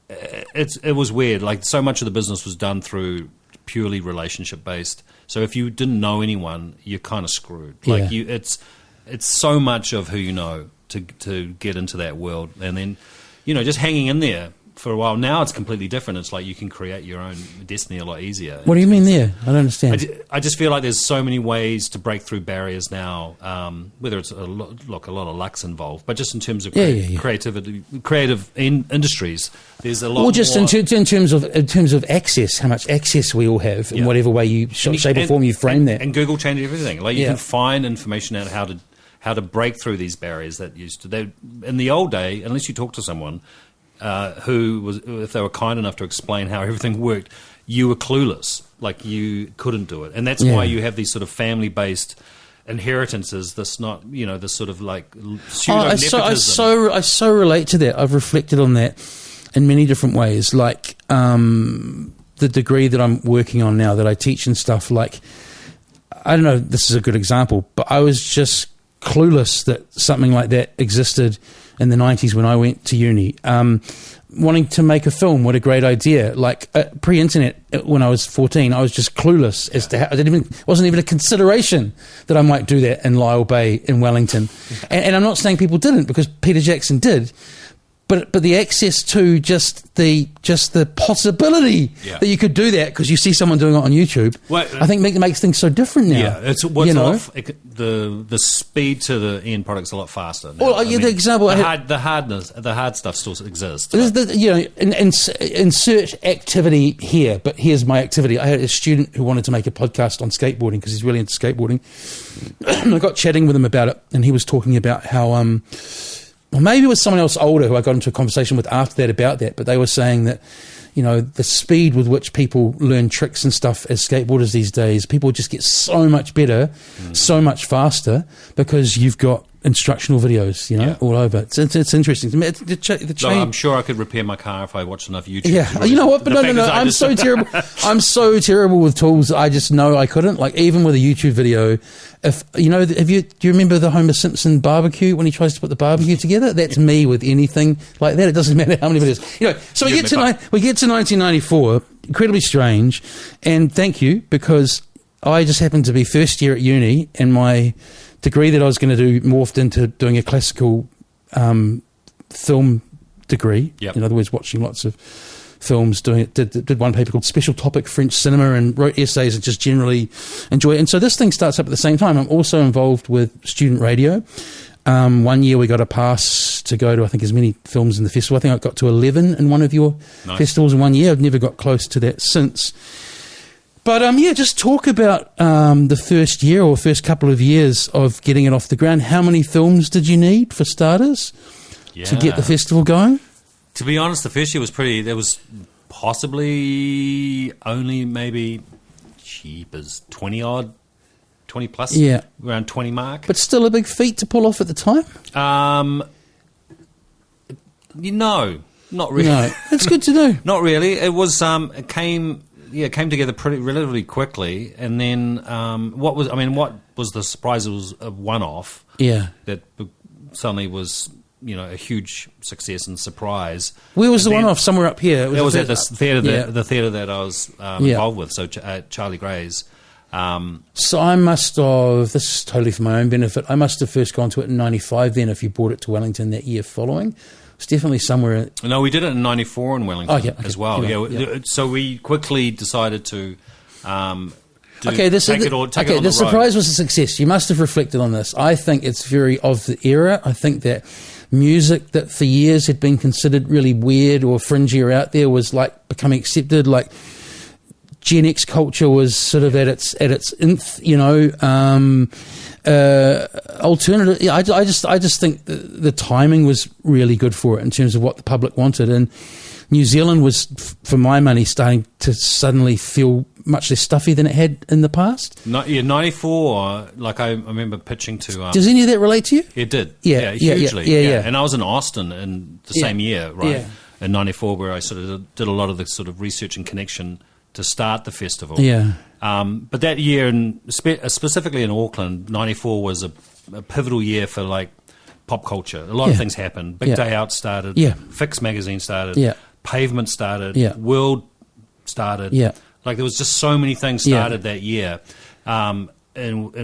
It was weird. Like, so much of the business was done through purely relationship based. So if you didn't know anyone, you're kind of screwed. Like it's so much of who you know to get into that world, and then just hanging in there for a while. Now it's completely different. It's like you can create your own destiny a lot easier. What do you mean there? I don't understand. I just feel like there's so many ways to break through barriers now, whether it's a lot of luck's involved, but just in terms of creativity, creative industries, there's a lot more. Or just in terms of access, how much access we all have in whatever way you, shape or form you frame that. And Google changed everything. Like, you can find information out how to break through these barriers that used to... In the old day, unless you talk to someone... if they were kind enough to explain how everything worked, you were clueless. Like, you couldn't do it. And that's why you have these sort of family-based inheritances, this sort of like pseudo-nepotism. I so relate to that. I've reflected on that in many different ways. Like, the degree that I'm working on now that I teach and stuff, like, I don't know, this is a good example, but I was just clueless that something like that existed in the 90s when I went to uni. Wanting to make a film, what a great idea. Like, pre-internet, when I was 14, I was just clueless as to how... wasn't even a consideration that I might do that in Lyell Bay in Wellington. And I'm not saying people didn't, because Peter Jackson did. But the access to just the possibility that you could do that because you see someone doing it on YouTube, I think makes things so different now. Yeah, it's the speed to the end product's a lot faster now. Well, the example the hard stuff still exists. Insert activity here, but here's my activity. I had a student who wanted to make a podcast on skateboarding because he's really into skateboarding. I got chatting with him about it, and he was talking about how well, maybe it was someone else older who I got into a conversation with after that about that, but they were saying that, the speed with which people learn tricks and stuff as skateboarders these days, people just get so much better, so much faster, because you've got instructional videos, all over. It's interesting. I'm sure I could repair my car if I watched enough YouTube. Yeah, you know what? But no. I'm so terrible. I'm so terrible with tools. I just know I couldn't. Like even with a YouTube video, if do you remember the Homer Simpson barbecue when he tries to put the barbecue together? That's me with anything like that. It doesn't matter how many videos. So we get to 1994. Incredibly strange, and thank you because I just happened to be first year at uni, and my degree that I was going to do morphed into doing a classical film degree. Yep. In other words, watching lots of films, did one paper called Special Topic French Cinema, and wrote essays and just generally enjoy it. And so this thing starts up at the same time. I'm also involved with student radio. One year we got a pass to go to, I think, as many films in the festival. I think I got to 11 in one of your festivals in 1 year. I've never got close to that since. But just talk about the first year or first couple of years of getting it off the ground. How many films did you need for starters to get the festival going? To be honest, the first year was there was possibly only maybe cheap as 20 plus, around 20 mark. But still a big feat to pull off at the time? No, not really. No, it's good to know. Not really. It was, it came together relatively quickly, and then what was the surprise? It was a one-off. Yeah, that suddenly was a huge success and surprise. Where was the one-off? Somewhere up here. It was at this theatre, the theatre that I was involved with. So Charlie Gray's. So I must have. This is totally for my own benefit. I must have first gone to it in '95. Then, if you brought it to Wellington that year following. It's definitely somewhere. No, we did it in '94 in Wellington as well. Yeah. So we quickly decided to the surprise was a success. You must have reflected on this. I think it's very of the era. I think that music that for years had been considered really weird or fringy or out there was like becoming accepted. Like Gen X culture was sort of at its nth. Alternative. I just think the timing was really good for it in terms of what the public wanted, and New Zealand was, for my money, starting to suddenly feel much less stuffy than it had in the past. 94. Like I remember pitching to. Does any of that relate to you? It did. Yeah, hugely. Yeah. And I was in Austin in the same year, right? In '94, where I sort of did a lot of the sort of research and connection to start the festival. Yeah. But that year, specifically in Auckland, '94 was a pivotal year for like pop culture. A lot of things happened. Big Day Out started. Fix magazine started. Pavement started. World started. Like there was just so many things started that year, and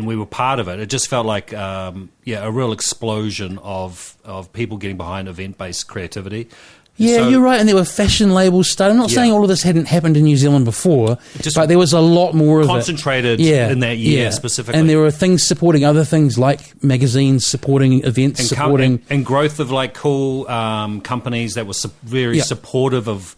we were part of it. It just felt like a real explosion of people getting behind event-based creativity. Yeah, so, you're right, and there were fashion labels started. I'm not saying all of this hadn't happened in New Zealand before, but there was a lot more of concentrated in that year specifically. And there were things supporting other things like magazines, supporting events, and growth of like cool companies that were very supportive of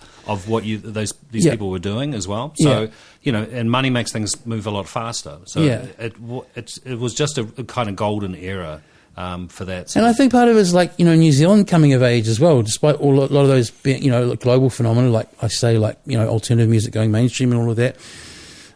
what these people were doing as well. So and money makes things move a lot faster. So it was just a kind of golden era. For that, and I think part of it is like New Zealand coming of age as well, despite a lot of those global phenomena, like I say, like alternative music going mainstream and all of that.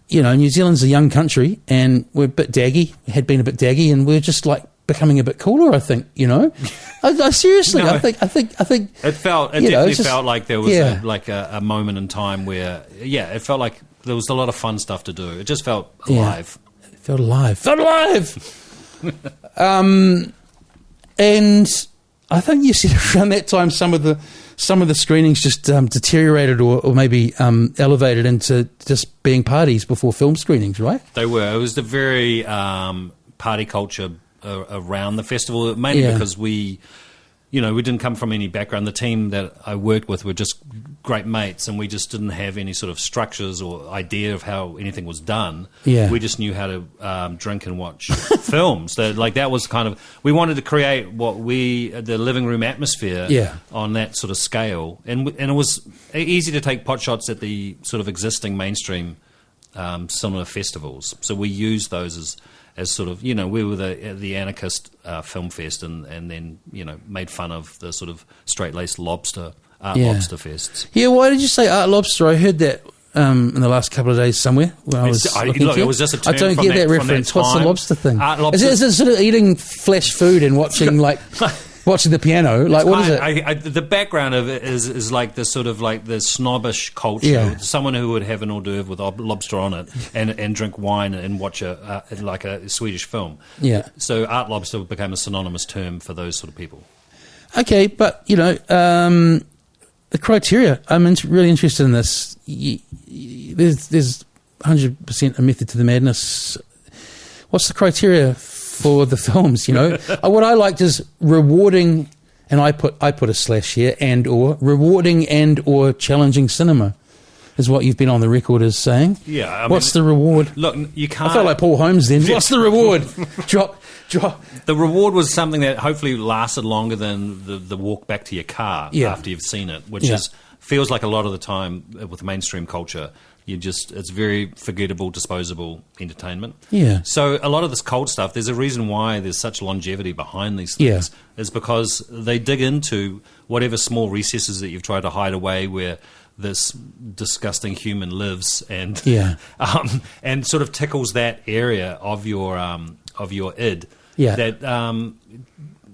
New Zealand's a young country, and we're a bit daggy, had been a bit daggy, and we're just like becoming a bit cooler. I think I seriously, I think it definitely felt like there was a moment in time where it felt like there was a lot of fun stuff to do. It just felt alive. It felt alive. And I think you said around that time some of the screenings just deteriorated or maybe elevated into just being parties before film screenings, right? They were. It was the very party culture around the festival, mainly because we you know, we didn't come from any background. The team that I worked with were just great mates, and we just didn't have any sort of structures or idea of how anything was done. Yeah. We just knew how to drink and watch films. That was kind of, we wanted to create the living room atmosphere on that sort of scale. And it was easy to take pot shots at the sort of existing mainstream cinema festivals. So we used those as sort of, you know, we were the anarchist film fest, and then, you know, made fun of the sort of straight-laced lobster fests. Yeah, why did you say art lobster? I heard that in the last couple of days somewhere when I was it was just a term. I don't get that reference. What's the lobster thing? Art lobster. Is it sort of eating flesh food and watching watching the piano? Like, what is it? The background of it is like the sort of like the snobbish culture. Yeah. Someone who would have an hors d'oeuvre with lobster on it and drink wine and watch a Swedish film. Yeah. So art lobster became a synonymous term for those sort of people. Okay, but, you know, the criteria, I'm really interested in this. There's 100% a method to the madness. What's the criteria for the films, you know? What I liked is rewarding, and I put a slash here, and or rewarding and or challenging cinema is what you've been on the record as saying. Yeah. I mean, what's the reward? Look, you can't... I felt like Paul Holmes then. What's the reward? Drop. The reward was something that hopefully lasted longer than the walk back to your car after you've seen it, which feels like a lot of the time with mainstream culture, it's very forgettable, disposable entertainment. Yeah. So a lot of this cold stuff, there's a reason why there's such longevity behind these things. Yeah. Is because they dig into whatever small recesses that you've tried to hide away where this disgusting human lives, and and sort of tickles that area of your id that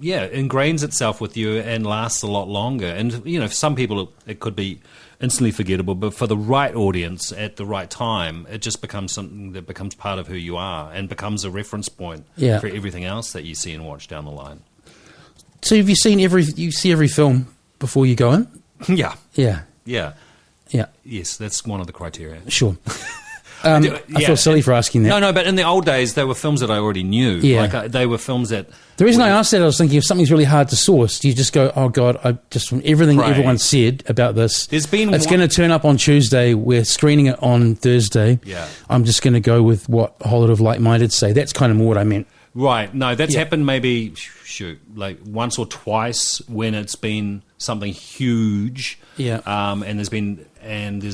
ingrains itself with you and lasts a lot longer. And, you know, for some people it could be instantly forgettable, but for the right audience at the right time, it just becomes something that becomes part of who you are and becomes a reference point for everything else that you see and watch down the line. So have you seen every film before you go in? Yeah. Yeah. Yeah. Yeah. Yes, that's one of the criteria. Sure. I feel silly for asking that. No, but in the old days, they were films that I already knew. Yeah. Like, they were films that... The reason I asked that, I was thinking if something's really hard to source, do you just go, oh, God, from everything everyone said about this, it's going to turn up on Tuesday, we're screening it on Thursday, I'm just going to go with what a whole lot of like-minded say. That's kind of more what I meant. Right. No, that's happened maybe, like once or twice when it's been something huge. Yeah. And there's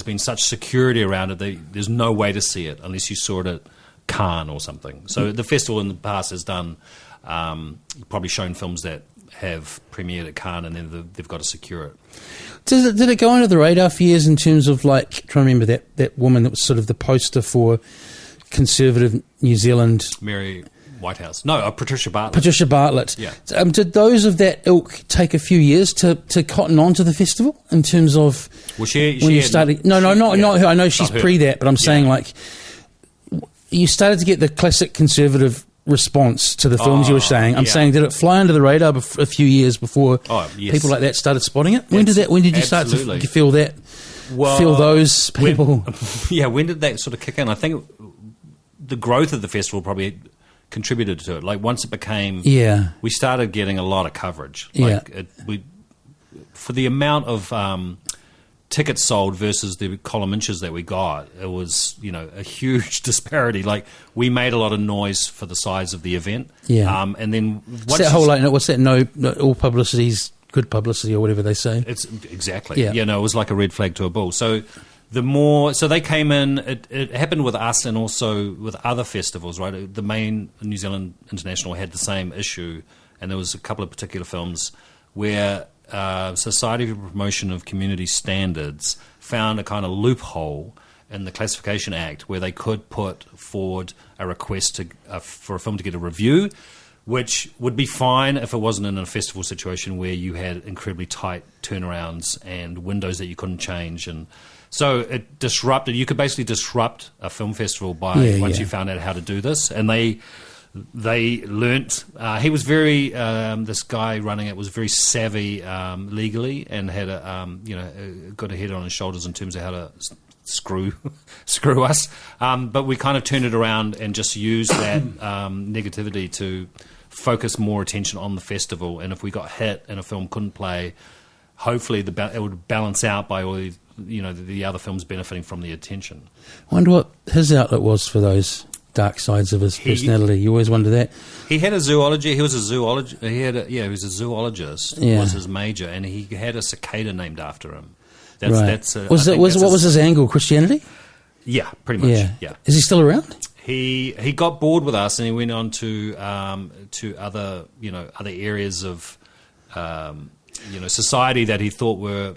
been such security around it, there's no way to see it unless you saw it at Cannes or something. So the festival in the past has done, probably shown films that have premiered at Cannes, and then they've got to secure it. Did it go under the radar for years in terms of, like, trying to remember that woman that was sort of the poster for conservative New Zealand? Mary Whitehouse. No, Patricia Bartlett. Patricia Bartlett. Yeah. Did those of that ilk take a few years to cotton on to the festival in terms of when you started? No, not her. I know she's pre that, but I'm saying, like, you started to get the classic conservative response to the films you were saying. I'm saying, did it fly under the radar a few years before people like that started spotting it? When did you start to feel that? Feel those people? When did that sort of kick in? I think the growth of the festival probably contributed to it. Like, once it became, we started getting a lot of coverage. Like, for the amount of tickets sold versus the column inches that we got, it was, you know, a huge disparity. Like, we made a lot of noise for the size of the event. And then what's that? No, all publicity's good publicity, or whatever they say. It's exactly. It was like a red flag to a bull. So they came in. It happened with us and also with other festivals, right? The main New Zealand International had the same issue, and there was a couple of particular films where Society for Promotion of Community Standards found a kind of loophole in the Classification Act where they could put forward a request for a film to get a review, which would be fine if it wasn't in a festival situation where you had incredibly tight turnarounds and windows that you couldn't change. And so it disrupted. You could basically disrupt a film festival once you found out how to do this. And they learnt. He was very this guy running it was very savvy legally and had got a head on his shoulders in terms of how to screw us. But we kind of turned it around and just used that negativity to focus more attention on the festival. And if we got hit and a film couldn't play, hopefully it would balance out by all the other films benefiting from the attention. I wonder what his outlet was for those dark sides of his personality. You always wonder that. He had a zoology. He was a zoologist. He was a zoologist. Was his major, and he had a cicada named after him. What was his angle? Christianity? Yeah, pretty much. Yeah. Is he still around? He got bored with us, and he went on to other other areas of society that he thought were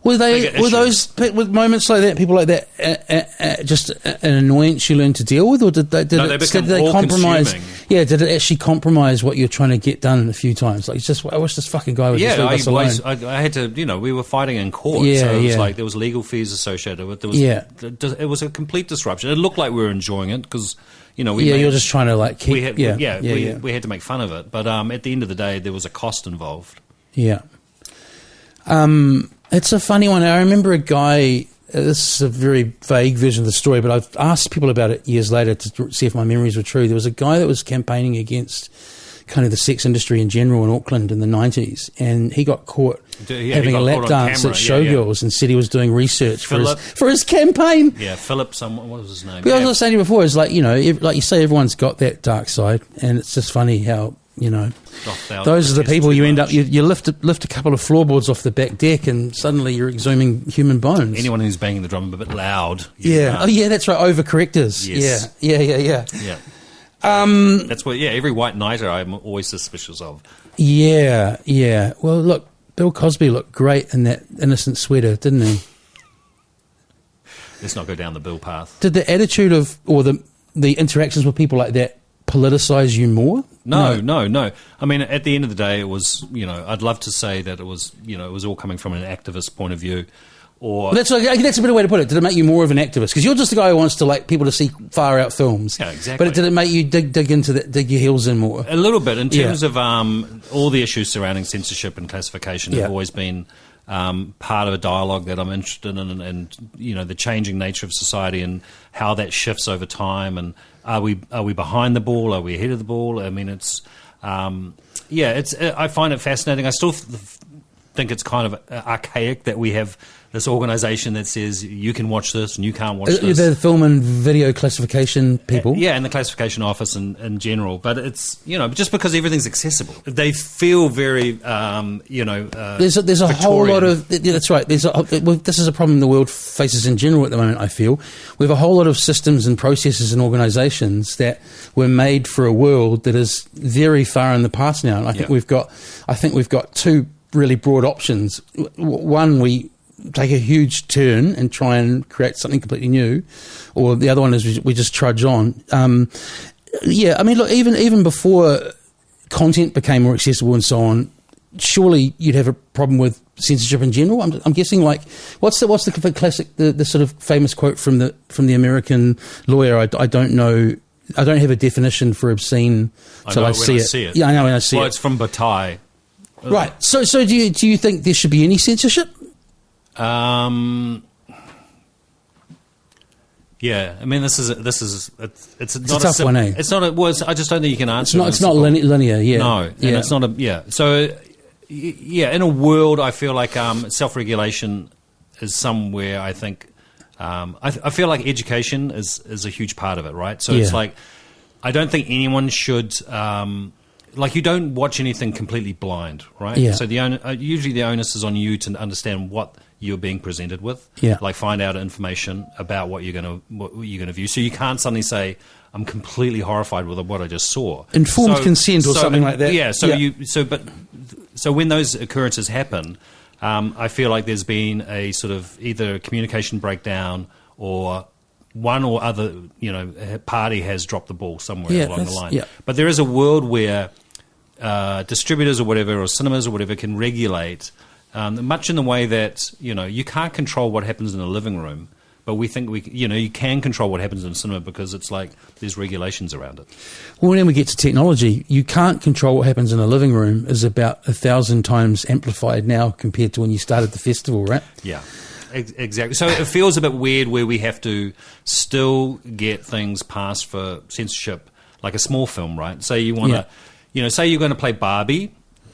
were those with moments like that, people like that just an annoyance you learn to deal with, or did they compromise? Yeah, did it actually compromise what you're trying to get done a few times? Like, it's just, I wish this fucking guy would just leave us alone. I had to, we were fighting in court, so it was like there was legal fees associated with it. It was a complete disruption. It looked like we were enjoying it because you're just trying to like keep. We had to make fun of it, but at the end of the day, there was a cost involved. Yeah. It's a funny one. I remember a guy, this is a very vague version of the story, but I've asked people about it years later to see if my memories were true. There was a guy that was campaigning against kind of the sex industry in general in Auckland in the 90s, and he got caught having a lap dance at Showgirls and said he was doing research for his campaign. Yeah, Philip, what was his name? But I was saying to you before, is like, like you say, everyone's got that dark side, and it's just funny how, those are the people you end up. You lift a couple of floorboards off the back deck, and suddenly you're exhuming human bones. Anyone who's banging the drum a bit loud. Yeah. Oh, yeah. That's right. Overcorrectors. Yes. Yeah. That's what. Yeah. Every white knighter, I'm always suspicious of. Yeah. Well, look, Bill Cosby looked great in that innocent sweater, didn't he? Let's not go down the Bill path. Did the attitude of or the interactions with people like that politicize you more? No. I mean, at the end of the day, it was, I'd love to say that it was, it was all coming from an activist point of view. Or that's a better way to put it. Did it make you more of an activist? Because you're just a guy who wants to like people to see far out films. Yeah, exactly. But did it make you dig into that, dig your heels in more? A little bit in terms of all the issues surrounding censorship and classification have always been part of a dialogue that I'm interested in, and the changing nature of society and how that shifts over time. And are we behind the ball? Are we ahead of the ball? I mean, it's I find it fascinating. I still think it's kind of archaic that we have this organisation that says you can watch this and you can't watch this. The film and video classification people. And the classification office in general. But it's, just because everything's accessible. They feel very, There's a Victorian. whole lot of... That's right. This is a problem the world faces in general at the moment, I feel. We have a whole lot of systems and processes and organisations that were made for a world that is very far in the past now. And I think we've got two really broad options. One, we take a huge turn and try and create something completely new, or the other one is we just trudge on. I mean, look, even before content became more accessible and so on, surely you'd have a problem with censorship in general. I'm guessing, like, what's the classic, the sort of famous quote from the American lawyer? I don't know. I don't have a definition for obscene till I see it. Yeah, I know when I see it. Well, it's from Bataille. Right. So do you think there should be any censorship? Yeah, I mean, it's not a tough one, eh? It's not a. Well, I just don't think you can answer. It's not linear. Yeah. No, and it's not a. Yeah. So, in a world, I feel like self-regulation is somewhere. I think I feel like education is a huge part of it, right? So it's like I don't think anyone should. Like, you don't watch anything completely blind, right? Yeah. So usually the onus is on you to understand what you're being presented with. Yeah. Like, find out information about what you're gonna view. So you can't suddenly say, I'm completely horrified with what I just saw. Informed consent or something like that. Yeah. So when those occurrences happen, I feel like there's been a sort of either communication breakdown or one or other, party has dropped the ball somewhere along the line. Yeah. But there is a world where distributors or whatever, or cinemas or whatever, can regulate much in the way that, you can't control what happens in a living room, but we think you can control what happens in a cinema because it's like there's regulations around it. Well, when we get to technology, you can't control what happens in a living room is about 1,000 times amplified now compared to when you started the festival, right? Yeah. Exactly. So it feels a bit weird where we have to still get things passed for censorship, like a small film, right? Say you want to, say you're going to play Barbie.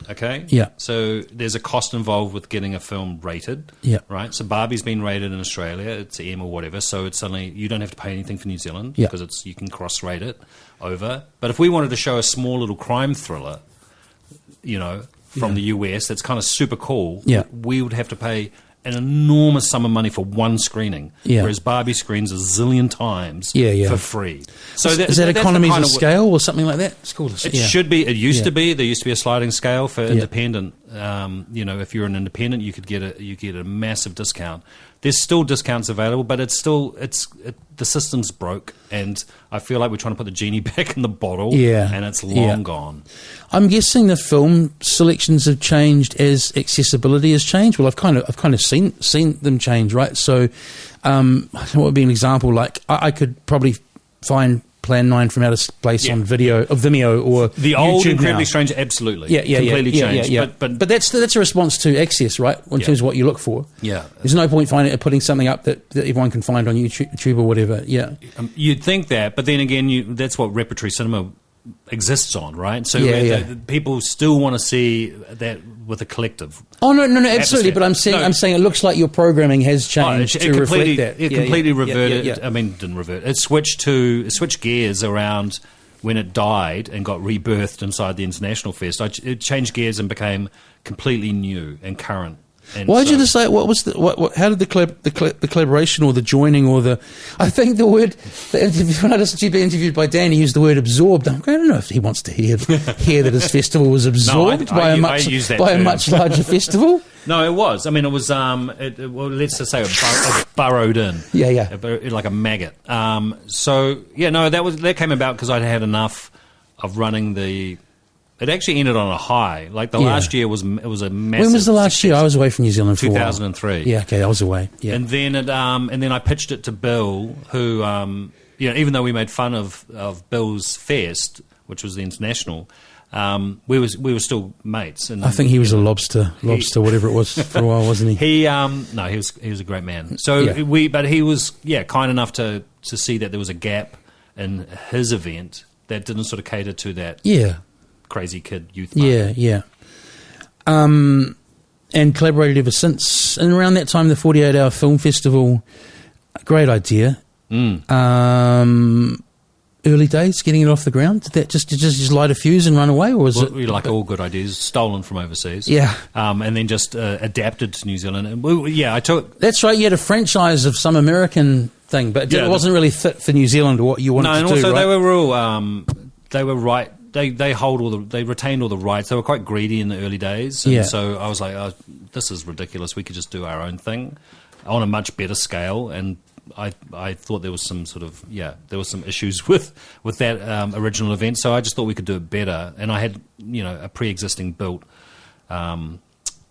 Okay. Yeah. So there's a cost involved with getting a film rated. Yeah. Right. So Barbie's been rated in Australia. It's M or whatever. So it's suddenly you don't have to pay anything for New Zealand because you can cross-rate it over. But if we wanted to show a small little crime thriller, from the US, that's kind of super cool. Yeah. We would have to pay an enormous sum of money for one screening, whereas Barbie screens a zillion times for free. So is that economies of scale or something like that? It's called. It should be. It used to be. There used to be a sliding scale for independent. If you're an independent, you get a massive discount. There's still discounts available, but the system's broke, and I feel like we're trying to put the genie back in the bottle, and it's long gone. I'm guessing the film selections have changed as accessibility has changed. Well, I've kind of seen them change, right? So, what would be an example? Like I could probably find Plan 9 from Outer Space on Vimeo or the YouTube old Incredibly now. Strange, absolutely, completely changed. But that's a response to access, right? In terms of what you look for. Yeah, there's no point putting something up that everyone can find on YouTube or whatever. Yeah, you'd think that, but then again, that's what repertory cinema exists on, right? So people still want to see that with a collective. Oh no, absolutely. But I'm saying it looks like your programming has changed to reflect that. It completely reverted. I mean, didn't revert. It switched gears around when it died and got rebirthed inside the International Fest. It changed gears and became completely new and current. And why did you decide? What was how did the collaboration or the joining or the? I think the word when I listened to you be interviewed by Dan, he used the word absorbed. I don't know if he wants to hear that his festival was absorbed by a much larger festival. No, it was. I mean, it was. Let's just say it burrowed in. Like a maggot. That came about because I'd had enough of running the. It actually ended on a high. Like the last year was a massive. When was the last year? I was away from New Zealand for 2003. Yeah, okay, I was away. Yeah, and then I pitched it to Bill, who even though we made fun of Bill's fest, which was the international, we were still mates. And I think he was a lobster, whatever it was for a while, wasn't he? He was a great man. So but he was kind enough to see that there was a gap in his event that didn't sort of cater to that. Yeah. Crazy kid youth market. And collaborated ever since. And around that time, the 48-hour film festival, great idea. Early days, getting it off the ground. Did that just light a fuse and run away, or was it like all good ideas, stolen from overseas? Yeah, and then just adapted to New Zealand. And I took. That's right. You had a franchise of some American thing, but it wasn't really fit for New Zealand or what you wanted to do. No, and also right? they were all. They were right. They retained all the rights. They were quite greedy in the early days, and so I was like, oh, "This is ridiculous. We could just do our own thing on a much better scale." And I thought there was some sort of there was some issues with that original event, so I just thought we could do it better. And I had a pre-existing built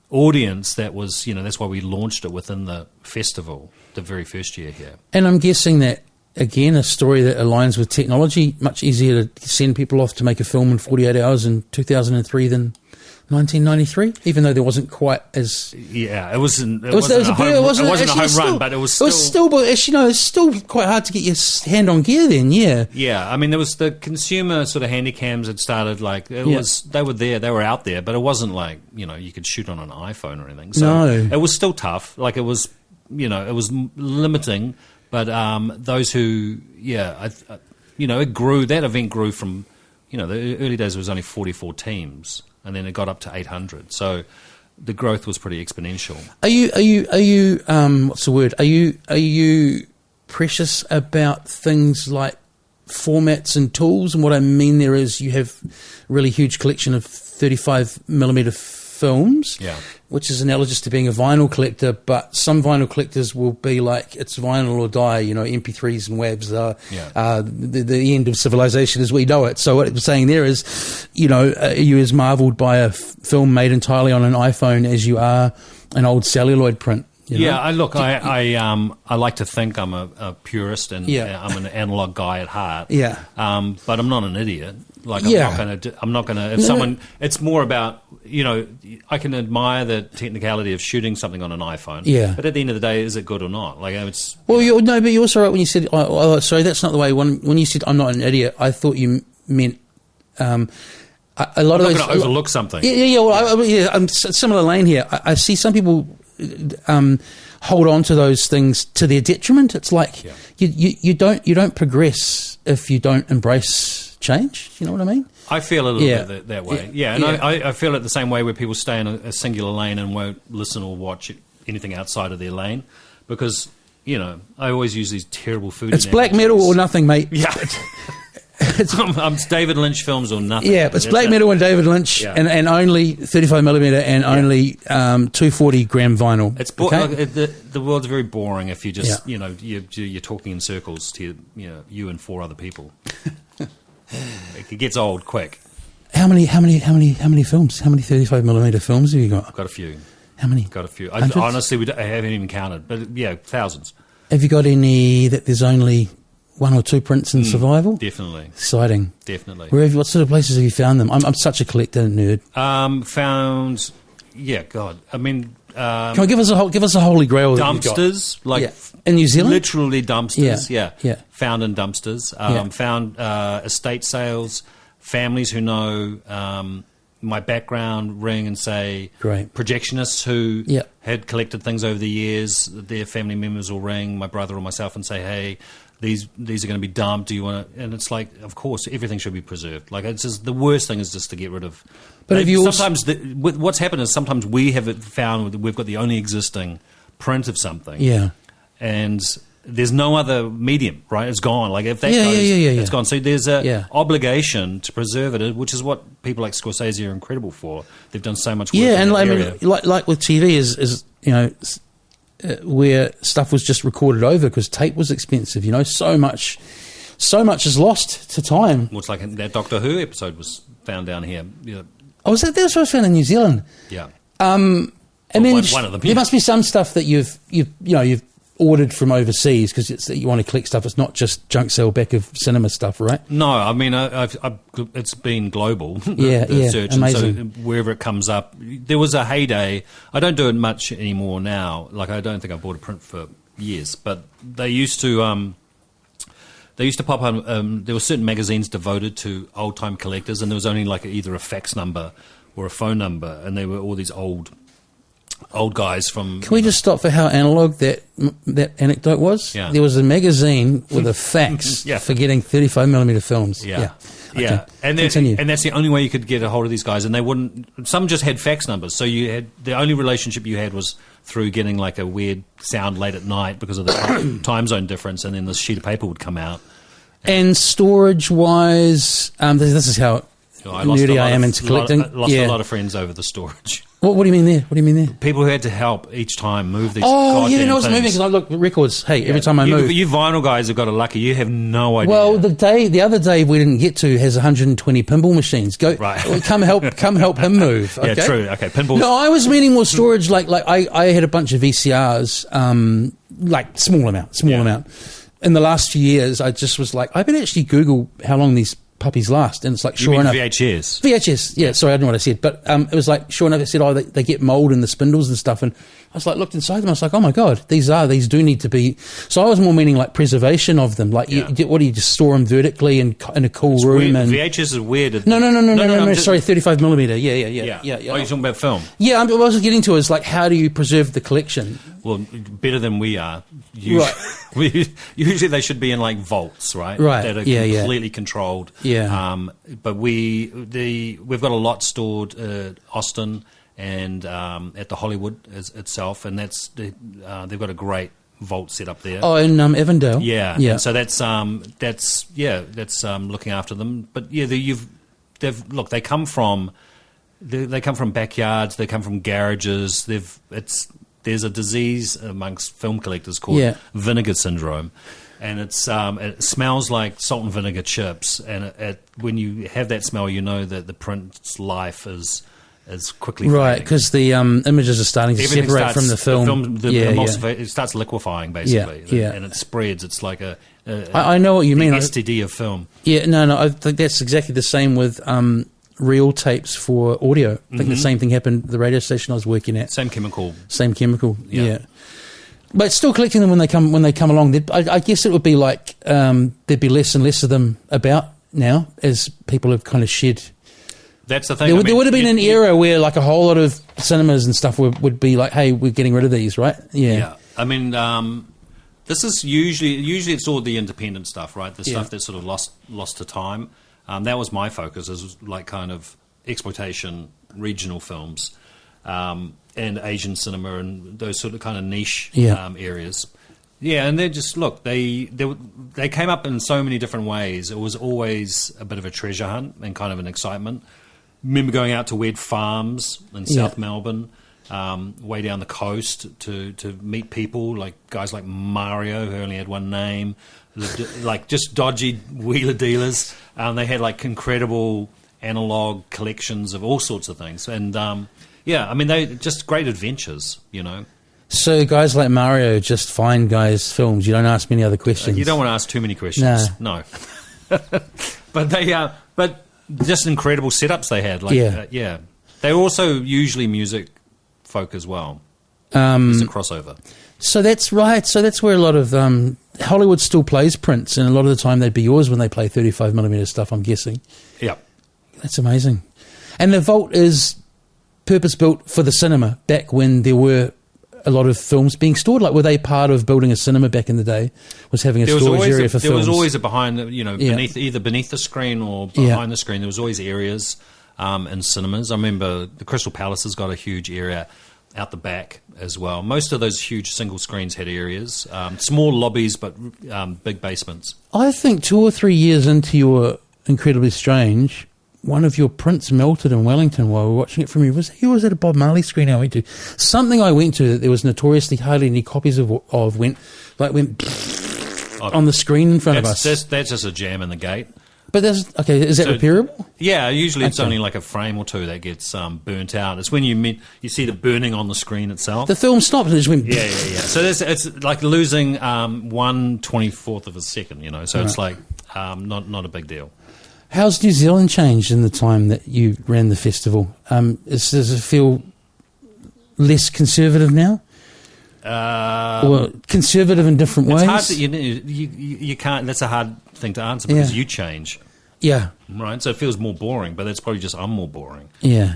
audience that was that's why we launched it within the festival the very first year here. And I'm guessing that. Again, a story that aligns with technology. Much easier to send people off to make a film in 48 hours in 2003 than 1993, even though there wasn't quite as... Yeah, it wasn't a home run, but it was still... It's still quite hard to get your hand on gear then, yeah. Yeah, I mean, there was the consumer sort of handycams had started, like, they were there, they were out there, but it wasn't like, you could shoot on an iPhone or anything. So it was still tough. Like, it was, it was limiting... But those who, it grew. That event grew from, the early days it was only 44 teams, and then it got up to 800. So the growth was pretty exponential. Are you? What's the word? Are you precious about things like formats and tools? And what I mean there is, you have a really huge collection of 35mm films. Yeah. Which is analogous to being a vinyl collector, but some vinyl collectors will be like, it's vinyl or die, MP3s and WAVs are the end of civilization as we know it. So what I'm saying there is, are you as marvelled by a film made entirely on an iPhone as you are an old celluloid print? I like to think I'm a purist and I'm an analog guy at heart. Yeah. But I'm not an idiot. Like I'm not gonna. If someone, it's more about I can admire the technicality of shooting something on an iPhone. Yeah. But at the end of the day, is it good or not? Like it's. Well, but you're also right when you said. Oh, sorry, that's not the way. When you said I'm not an idiot, I thought you meant. a lot I'm of not those going to overlook something. Yeah. Well, I'm similar lane here. I see some people hold on to those things to their detriment. It's like you don't progress if you don't embrace change. You know what I mean? I feel a little bit that way. Yeah, and I feel it the same way where people stay in a singular lane and won't listen or watch anything outside of their lane because, I always use these terrible food It's black metal or nothing, mate. Yeah. It's David Lynch films or nothing. Yeah, it's black metal and David Lynch and only 35mm and only 240 gram vinyl. It's the world's very boring if you just, you're talking in circles to, you and 4 other people. It gets old quick. How many films? How many 35mm films have you got? I've got a few. How many? Got a few. Honestly, I haven't even counted, but thousands. Have you got any that there's only 1 or 2 prints in survival? Definitely. Exciting. Definitely. What sort of places have you found them? I'm such a collector nerd. God. I mean, can I give us a holy grail? Dumpsters, in New Zealand, literally dumpsters. Yeah. Found in dumpsters. Found estate sales. Families who know my background ring and say, great projectionists who had collected things over the years. Their family members will ring my brother or myself and say, hey, these are going to be dumped. Do you want to? And it's like, of course, everything should be preserved. Like, it's just the worst thing is just to get rid of. But if you what's happened is sometimes we have found that we've got the only existing print of something. Yeah. And there's no other medium, right? It's gone. Like if that goes, it's gone. So there's a obligation to preserve it, which is what people like Scorsese are incredible for. They've done so much work. Yeah, in and that area. like with TV is where stuff was just recorded over because tape was expensive. So much is lost to time. Well, it's like that Doctor Who episode was found down here. Yeah. Oh, that was found in New Zealand. Yeah. And then one of them. There must be some stuff that you've ordered from overseas because it's that you want to collect stuff. It's not just junk sale back of cinema stuff, right? No, I mean it's been global. The search, amazing. And so wherever it comes up, there was a heyday. I don't do it much anymore now. Like I don't think I've bought a print for years, but they used to. They used to pop on. There were certain magazines devoted to old time collectors, and there was only like either a fax number or a phone number, and they were all these old guys from... Can we just stop for how analog that anecdote was? Yeah. There was a magazine with a fax for getting 35mm films. Yeah. Okay. Yeah. And that's the only way you could get a hold of these guys. And they wouldn't... Some just had fax numbers. So you had... The only relationship you had was through getting like a weird sound late at night because of the time zone difference, and then this sheet of paper would come out. And storage-wise... this is how nerdy I am into collecting. I lost a lot of friends over the storage. What do you mean there? People who had to help each time move these. Oh, yeah, no, it's things. moving because I look at records. Hey, every time I move, you vinyl guys have got it lucky. You have no idea. Well, the other Dave we didn't get to has 120 pinball machines. Go, right. Come help him move. Okay? Yeah, true. Okay, pinball. No, I was meaning more storage. Like I had a bunch of VCRs, like small amount. In the last few years, I just was like, I could actually Google how long these puppies last, and it's like, sure enough, VHS, yeah, sorry, I don't know what I said, but it was like, sure enough, it said, they get mold in the spindles and stuff, and I was like, looked inside them, I was like, oh my god, these do need to be. So I was more meaning like preservation of them, like what do you just store them vertically in a cool room? Weird. And VHS is weird. No, sorry, 35mm, yeah. Oh, you're talking about film? Yeah, what I was getting to is like, how do you preserve the collection? Well, better than we are. Usually they should be in like vaults, right? Right. That are completely controlled. Yeah. But we've got a lot stored at Austin and at the Hollywood itself, and they've got a great vault set up there. Oh, in Avondale. Yeah. And so that's looking after them. But yeah, they come from backyards, they come from garages. There's a disease amongst film collectors called vinegar syndrome, and it smells like salt and vinegar chips. And when you have that smell, you know that the print's life is quickly right, because the images are starting to separate from the film. It starts liquefying basically, and it spreads. It's like I know what you mean. STD of film. Yeah, no, I think that's exactly the same with reel tapes for audio. I think the same thing happened at the radio station I was working at. Same chemical. Yeah. But still collecting them when they come along. I guess it would be like there'd be less and less of them about now as people have kind of shed That's the thing. There would have been an era where like a whole lot of cinemas and stuff would be like, hey, we're getting rid of these, right? Yeah. I mean, this is usually it's all the independent stuff, right? The stuff that's sort of lost to time. That was my focus, is like kind of exploitation, regional films, and Asian cinema and those sort of kind of niche areas. Yeah, and they just they came up in so many different ways. It was always a bit of a treasure hunt and kind of an excitement. Remember going out to weird farms in South Melbourne, way down the coast to meet people, like guys like Mario, who only had one name, like just dodgy wheeler dealers. They had like incredible analog collections of all sorts of things. And I mean, they just great adventures, you know. So guys like Mario just find guys' films. You don't ask many other questions. You don't want to ask too many questions. No. But just incredible setups they had. Like, they were also usually music folk as well. It's a crossover. So that's right. So that's where a lot of Hollywood still plays prints, and a lot of the time they'd be yours when they play 35mm stuff, I'm guessing. Yeah. That's amazing. And the vault is purpose-built for the cinema back when there were a lot of films being stored. Like, were they part of building a cinema back in the day? Was having a storage area for films? There was always a behind, beneath the screen or behind the screen. There was always areas in cinemas. I remember the Crystal Palace has got a huge area out the back as well. Most of those huge single screens had areas, small lobbies, but big basements. I think 2 or 3 years into your Incredibly Strange, one of your prints melted in Wellington while we were watching it from you. Was it a Bob Marley screen I went to? Something I went to that there was notoriously hardly any copies of went on the screen in front of us. That's just a jam in the gate. But is that repairable? Yeah, usually it's only like a frame or two that gets burnt out. It's when you see the burning on the screen itself. The film stopped and it just went... Yeah. So it's like losing 1/24th of a second, you know. So it's like not a big deal. How's New Zealand changed in the time that you ran the festival? Does it feel less conservative now? Or conservative in different ways? It's hard you can't. That's a hard thing to answer because you change. Yeah. Right. So it feels more boring, but that's probably just I'm more boring. Yeah.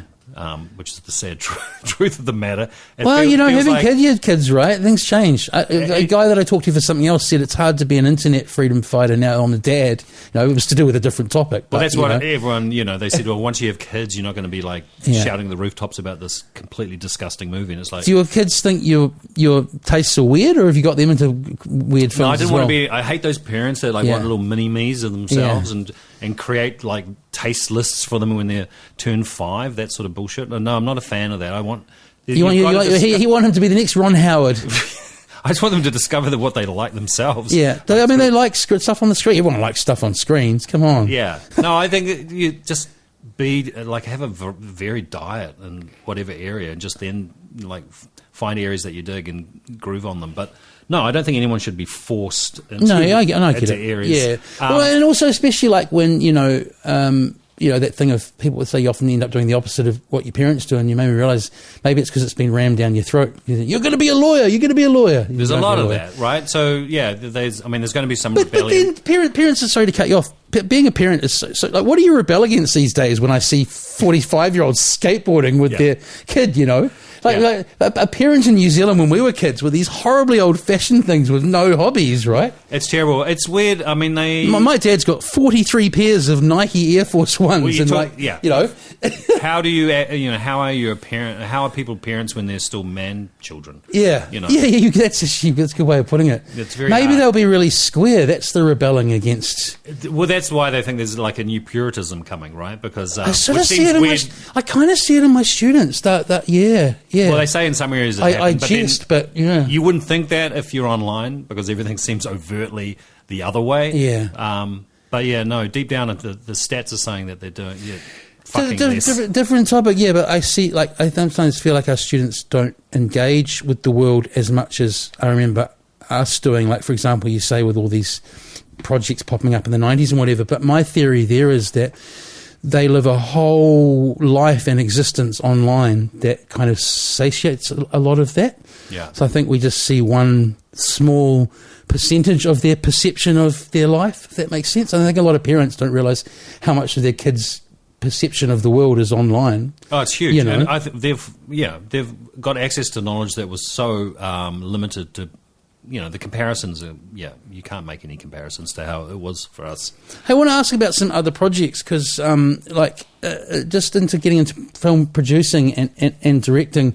Which is the sad truth of the matter. You had kids, right? Things change. A guy that I talked to for something else said it's hard to be an internet freedom fighter now. I'm a dad. You know, it was to do with a different topic. Well, that's what everyone, they said, well, once you have kids, you're not going to be like shouting the rooftops about this completely disgusting movie. And it's like, do your kids think your tastes are weird, or have you got them into weird films? No, I didn't want to be. I hate those parents that want little mini me's of themselves and create like taste lists for them when they turn 5. That sort of bullshit. No, I'm not a fan of that. I want. You want him to be the next Ron Howard. I just want them to discover what they like themselves. Yeah, they like stuff on the screen. Everyone likes stuff on screens. Come on. Yeah. No, I think you just have a varied diet in whatever area, and just then like find areas that you dig and groove on them. But no, I don't think anyone should be forced into, I get it. Areas. Yeah. Well, and also especially like when that thing of people would say you often end up doing the opposite of what your parents do, and you made me realise maybe it's because it's been rammed down your throat. You're going to be a lawyer. You're going to be a lawyer. There's a lot of that, right? So yeah, there's going to be some rebellion. But then parents are sorry to cut you off. Being a parent is so like, what do you rebel against these days when I see 45-year-olds skateboarding with their kid? You know. Like a parent in New Zealand when we were kids were these horribly old-fashioned things with no hobbies, right? It's terrible. It's weird. I mean, my dad's got 43 pairs of Nike Air Force Ones, How do you, how are you a parent? How are people parents when they're still man children? Yeah, that's a good way of putting it. It's very maybe hard. They'll be really square. That's the rebelling against. Well, that's why they think there's like a new Puritanism coming, right? Because I kind of see it in my students. Yeah. Well, they say in some areas but you wouldn't think that if you're online because everything seems overtly the other way. Yeah. But deep down, the stats are saying that they're doing different topic. Yeah, but I see. Like, I sometimes feel like our students don't engage with the world as much as I remember us doing. Like, for example, you say with all these projects popping up in the 90s and whatever. But my theory there is that they live a whole life and existence online that kind of satiates a lot of that. Yeah. So I think we just see one small percentage of their perception of their life, if that makes sense. I think a lot of parents don't realise how much of their kids' perception of the world is online. Oh, it's huge. You know? And I think they've got access to knowledge that was so limited to, the comparisons. You can't make any comparisons to how it was for us. Hey, I want to ask about some other projects because, just into getting into film producing and directing.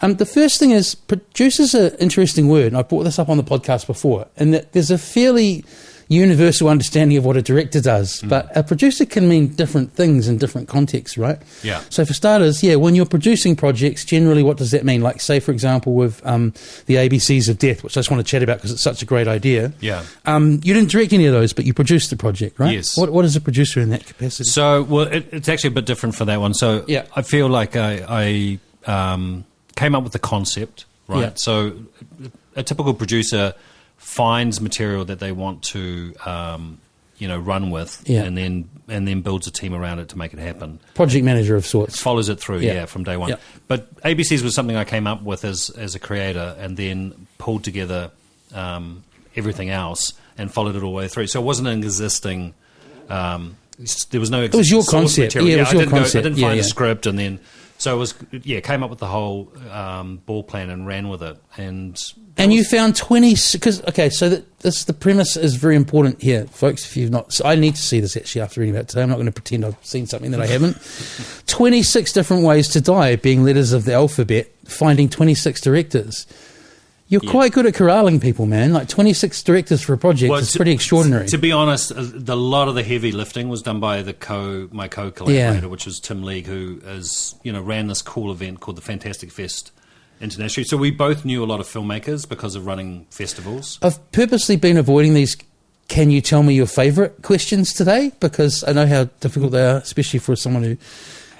The first thing is, producer's an interesting word, and I brought this up on the podcast before, and that there's a fairly universal understanding of what a director does, but a producer can mean different things in different contexts, right? Yeah. So for starters, when you're producing projects, generally what does that mean? Like, say, for example, with the ABCs of Death, which I just want to chat about because it's such a great idea. Yeah. You didn't direct any of those, but you produced the project, right? Yes. What is a producer in that capacity? So, well, it's actually a bit different for that one. So I feel like I came up with the concept, right? Yeah. So a typical producer finds material that they want to, run with, and then builds a team around it to make it happen. Project manager of sorts. Follows it through, from day one. Yeah. But ABCs was something I came up with as a creator, and then pulled together everything else and followed it all the way through. So it wasn't an existing. There was no. It was your concept. Material. Yeah, it was your concept. I didn't find a script, and then. So it was, came up with the whole ball plan and ran with it. And you found 20, because, the premise is very important here, folks, if you've not, so I need to see this actually after reading about it today. I'm not going to pretend I've seen something that I haven't. 26 different ways to die, being letters of the alphabet, finding 26 directors. You're quite good at corralling people, man. Like 26 directors for a project is pretty extraordinary. To be honest, a lot of the heavy lifting was done by my co-collaborator, which was Tim League, who ran this cool event called the Fantastic Fest International. So we both knew a lot of filmmakers because of running festivals. I've purposely been avoiding these "can you tell me your favourite" questions today because I know how difficult they are, especially for someone who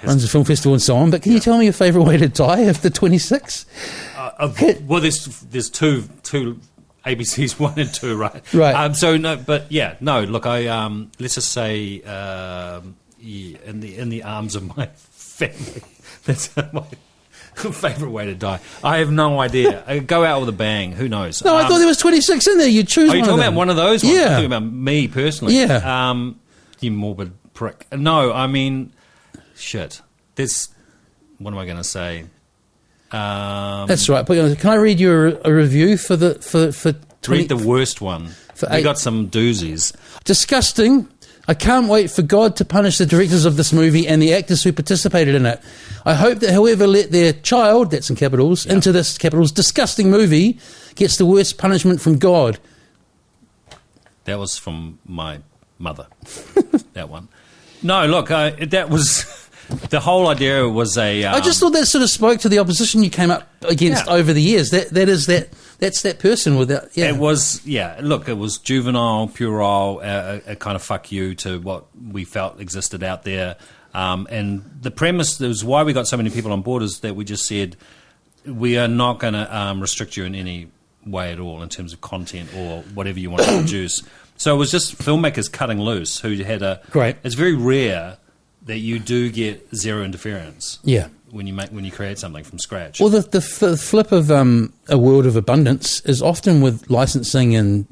runs a film festival and so on. But can you tell me your favourite way to die of the 26? Well, there's two ABCs, 1 and 2, right? Right. Look, I let's just say in the arms of my family. That's my favourite way to die. I have no idea. I go out with a bang. Who knows? No, I thought there was 26 in there. You choose. Are you talking about one of those ones? Yeah. I'm talking about me personally. Yeah. You morbid prick. No, I mean, shit. What am I going to say? That's right. Can I read you a review for 20? Read the worst one. We got some doozies. Disgusting. I can't wait for God to punish the directors of this movie and the actors who participated in it. I hope that whoever let their child, that's in capitals, into this capitals disgusting movie gets the worst punishment from God. That was from my mother. That one. No, look, that was. The whole idea was I just thought that sort of spoke to the opposition you came up against over the years. That's that person without. Yeah. It was Look, it was juvenile, puerile, a kind of fuck you to what we felt existed out there. And the premise that was why we got so many people on board is that we just said we are not going to restrict you in any way at all in terms of content or whatever you want to produce. So it was just filmmakers cutting loose who had great. It's very rare that you do get zero interference. Yeah. When you create something from scratch. Well, the flip of a world of abundance is often with licensing and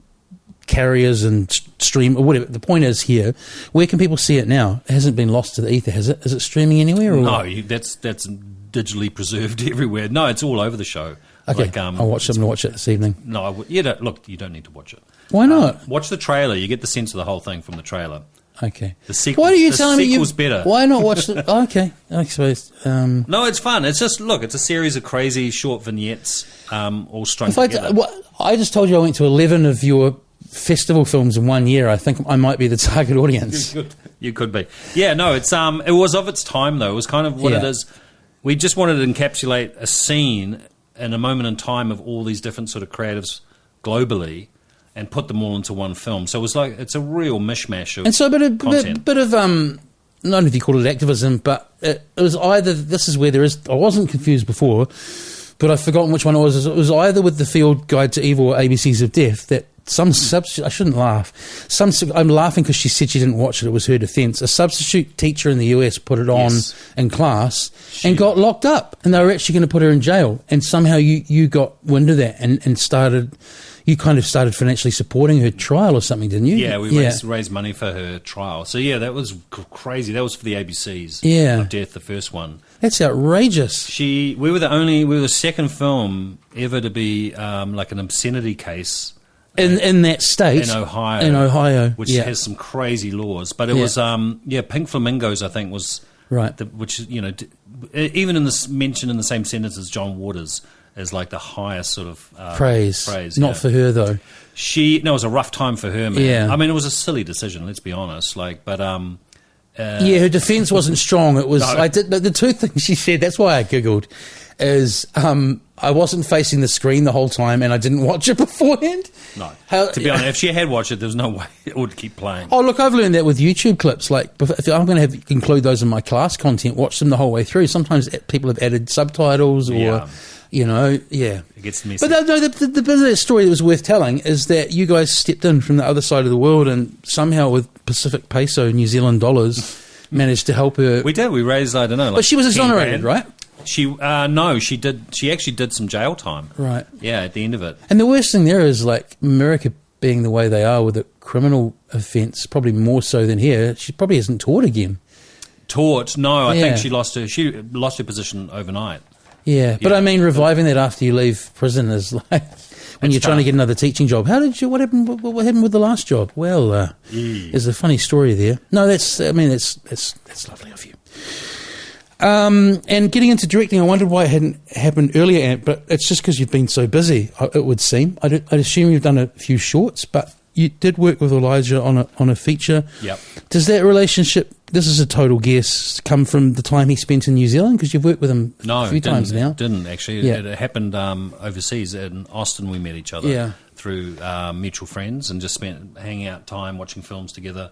carriers and stream or whatever. The point is here, where can people see it now? It hasn't been lost to the ether, has it? Is it streaming anywhere? Or no, that's digitally preserved everywhere. No, it's all over the show. Okay, I'll watch it. I'm going to watch it this evening. No, you don't need to watch it. Why not? Watch the trailer. You get the sense of the whole thing from the trailer. Okay. The sequel. Why are you telling me sequel's better? Why not watch the? Oh, okay, I suppose. No, it's fun. It's just it's a series of crazy short vignettes, all strung together. I just told you I went to 11 of your festival films in 1 year. I think I might be the target audience. You could be. Yeah, no, it's it was of its time though. It was kind of what it is. We just wanted to encapsulate a scene and a moment in time of all these different sort of creatives globally. And put them all into one film. So it was it's a real mishmash of content. bit of I don't know if you call it activism, but it was either, this is where there is, I wasn't confused before, but I've forgotten which one it was. It was either with the Field Guide to Evil or ABCs of Death that some substitute, I shouldn't laugh, I'm laughing because she said she didn't watch it, it was her defence. A substitute teacher in the US put it on in class and got locked up, and they were actually going to put her in jail, and somehow you got wind of that and started... you kind of started financially supporting her trial or something, didn't you? Yeah, we raised money for her trial. So yeah, that was crazy. That was for the ABCs. Yeah. Of Death, the first one. That's outrageous. We were the second film ever to be like an obscenity case. In that state, in Ohio, which yeah. has some crazy laws, but it was Pink Flamingos, I think, was right. Which even in this mentioned in the same sentence as John Waters as like the highest sort of praise. Not for her though. It was a rough time for her, man. Yeah. I mean, it was a silly decision. Let's be honest. Her defence wasn't strong. It was the two things she said. That's why I giggled. Is I wasn't facing the screen the whole time, and I didn't watch it beforehand. No, to be honest, if she had watched it, there's no way it would keep playing. Oh, look, I've learned that with YouTube clips. Like, if I'm going to include those in my class content, watch them the whole way through. Sometimes people have added subtitles, or it gets messy. But no, the bit of that story that was worth telling is that you guys stepped in from the other side of the world, and somehow with Pacific Peso, New Zealand dollars, managed to help her. We did. We raised, I don't know, like, but she was exonerated, right? No, she did. She actually did some jail time. Right. Yeah, at the end of it. And the worst thing there is, like, America being the way they are with a criminal offence, probably more so than here, she probably isn't taught again. Taught? No, I think she lost her position overnight. Yeah, but I mean, reviving that after you leave prison is like when you're trying to get another teaching job. What happened? What happened with the last job? Well, there's a funny story there. No, that's lovely of you. And getting into directing, I wondered why it hadn't happened earlier, Ant, but it's just because you've been so busy, it would seem. I'd assume you've done a few shorts, but you did work with Elijah on a feature. Yep. Does that relationship, this is a total guess, come from the time he spent in New Zealand? Because you've worked with him a few times now. It didn't, actually. Yeah. It happened overseas. In Austin, we met each other through mutual friends and just spent hanging out time, watching films together.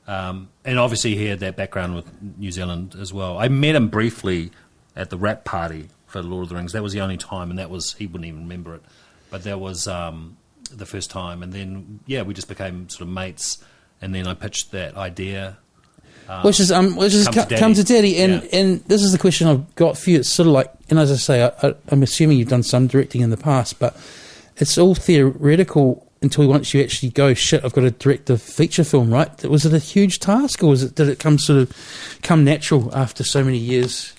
And obviously he had that background with New Zealand as well. I met him briefly at the wrap party for Lord of the Rings. That was the only time, and he wouldn't even remember it. But that was the first time. And then, we just became sort of mates. And then I pitched that idea. Which is Come to Daddy. And this is the question I've got for you. It's sort of like, and as I say, I'm assuming you've done some directing in the past, but it's all theoretical until once you actually go, shit, I've got to direct a feature film, right? Was it a huge task, or did it come natural after so many years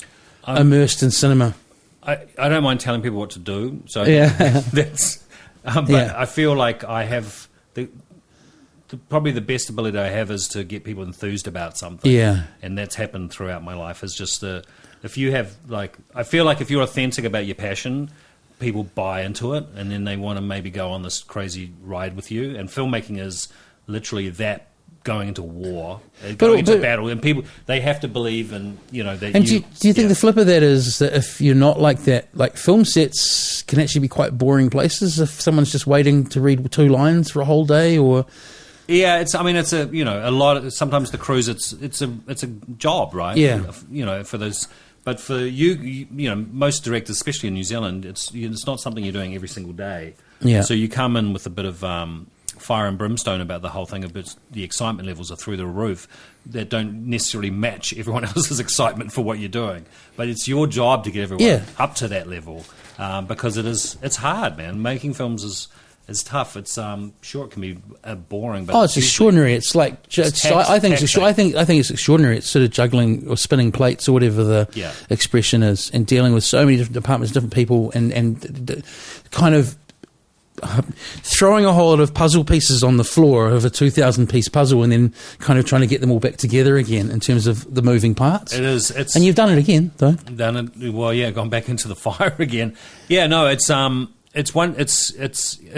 immersed in cinema? I don't mind telling people what to do, so that's. But I feel like I have probably the best ability I have is to get people enthused about something. Yeah, and that's happened throughout my life. Is just if you have I feel like if you're authentic about your passion, people buy into it, and then they want to maybe go on this crazy ride with you. And filmmaking is literally that, going into war, going into battle, and people, they have to believe in, that. And do you think the flip of that is that if you're not like that, like film sets can actually be quite boring places if someone's just waiting to read 2 lines for a whole day, or... Yeah, it's a lot of, sometimes the crews, it's a job, right? Yeah. For those... But for you, most directors, especially in New Zealand, it's not something you're doing every single day. Yeah. So you come in with a bit of fire and brimstone about the whole thing. The excitement levels are through the roof that don't necessarily match everyone else's excitement for what you're doing. But it's your job to get everyone up to that level because it's hard, man. Making films is tough. It's sure it can be boring, but it's extraordinary. It's like I think it's extraordinary. It's sort of juggling or spinning plates or whatever the expression is, and dealing with so many different departments, different people, and kind of throwing a whole lot of puzzle pieces on the floor of a 2,000-piece puzzle, and then kind of trying to get them all back together again in terms of the moving parts. It is. And you've done it again, though. Done it. Well, gone back into the fire again. Yeah, no, it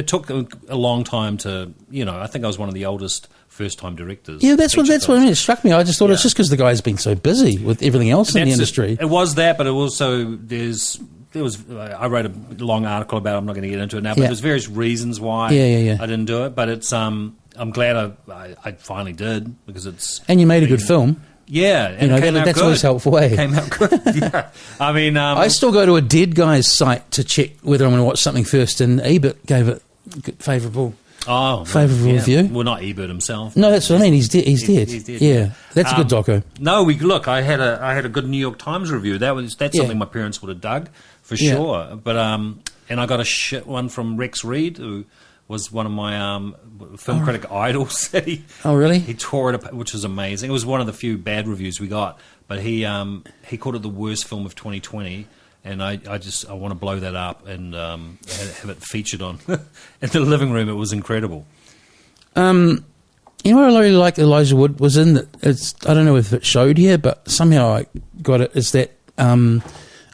took a long time to, I think I was one of the oldest first-time directors. Yeah, that's what I mean. It struck me. I just thought it's just because the guy's been so busy with everything else in the industry. It was that, but it also I wrote a long article about it. I'm not going to get into it now, but there's various reasons why I didn't do it. But it's I'm glad I finally did, because it's... And you made a good film. Yeah, and that's always helpful. It came out good. Yeah, I mean, I still go to a dead guy's site to check whether I'm going to watch something first, and Ebert gave it favourable review. Well, not Ebert himself. No, that's what I mean. He's dead. He's dead. Yeah, that's a good doco. No, I had a good New York Times review. That's something my parents would have dug for sure. But and I got a shit one from Rex Reed, who was one of my film critic idols. Oh, really? He tore it up, which was amazing. It was one of the few bad reviews we got, but he called it the worst film of 2020. And I want to blow that up and have it featured on in the living room. It was incredible. You know what I really like Elijah Wood was in? I don't know if it showed here, but somehow I got it. Is that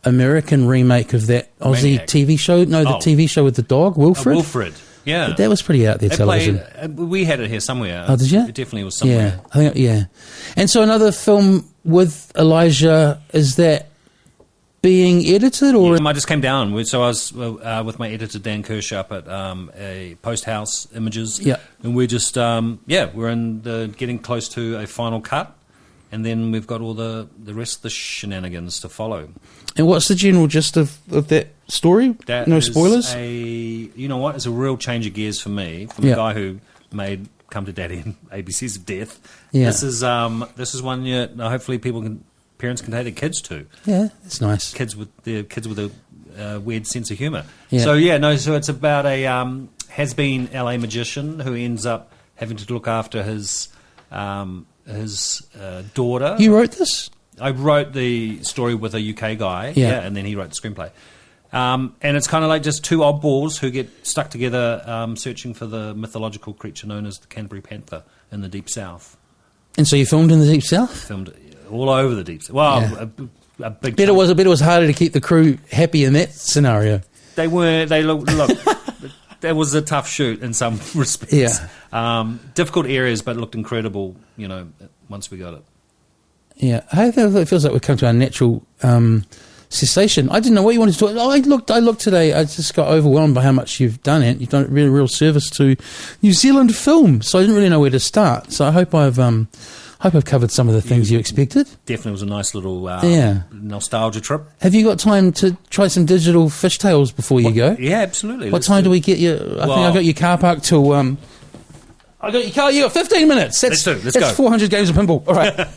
American remake of that Aussie Maniac. TV show? No, the TV show with the dog, Wilfred. Wilfred, yeah. That was pretty out there television. We had it here somewhere. Oh, did you? It definitely was somewhere. Yeah, I think, yeah. And so another film with Elijah, is that being edited or? I just came down. So I was with my editor Dan Kirsch up at a Post House Images. Yeah. And we're just we're in getting close to a final cut, and then we've got all the rest of the shenanigans to follow. And what's the general gist of that story? No spoilers? You know what? It's a real change of gears for me, from the guy who made Come to Daddy and ABCs of Death. Yeah. This is one hopefully parents can take their kids to. Yeah, it's nice. Kids with a weird sense of humour. Yeah. So it's about a has-been LA magician who ends up having to look after his daughter. You wrote this? I wrote the story with a UK guy, and then he wrote the screenplay. And it's kind of like just two oddballs who get stuck together searching for the mythological creature known as the Canterbury Panther in the Deep South. And so you filmed in the Deep South? Filmed all over the Deep South. Well, a big bet it was harder to keep the crew happy in that scenario. They weren't. Look. That was a tough shoot in some respects. Yeah. Difficult areas, but it looked incredible, once we got it. Yeah. It feels like we've come to our natural cessation. I didn't know what you wanted to talk. Oh, I looked today. I just got overwhelmed by how much you've done it. You've done a really real service to New Zealand film, so I didn't really know where to start. So I hope I've covered some of the things you expected. Definitely was a nice little nostalgia trip. Have you got time to try some digital fishtails before you go? Yeah, absolutely. What time do we get you? I think I got your car park till... I got your car. You got 15 minutes. Let's go. 400 games of pinball. All right.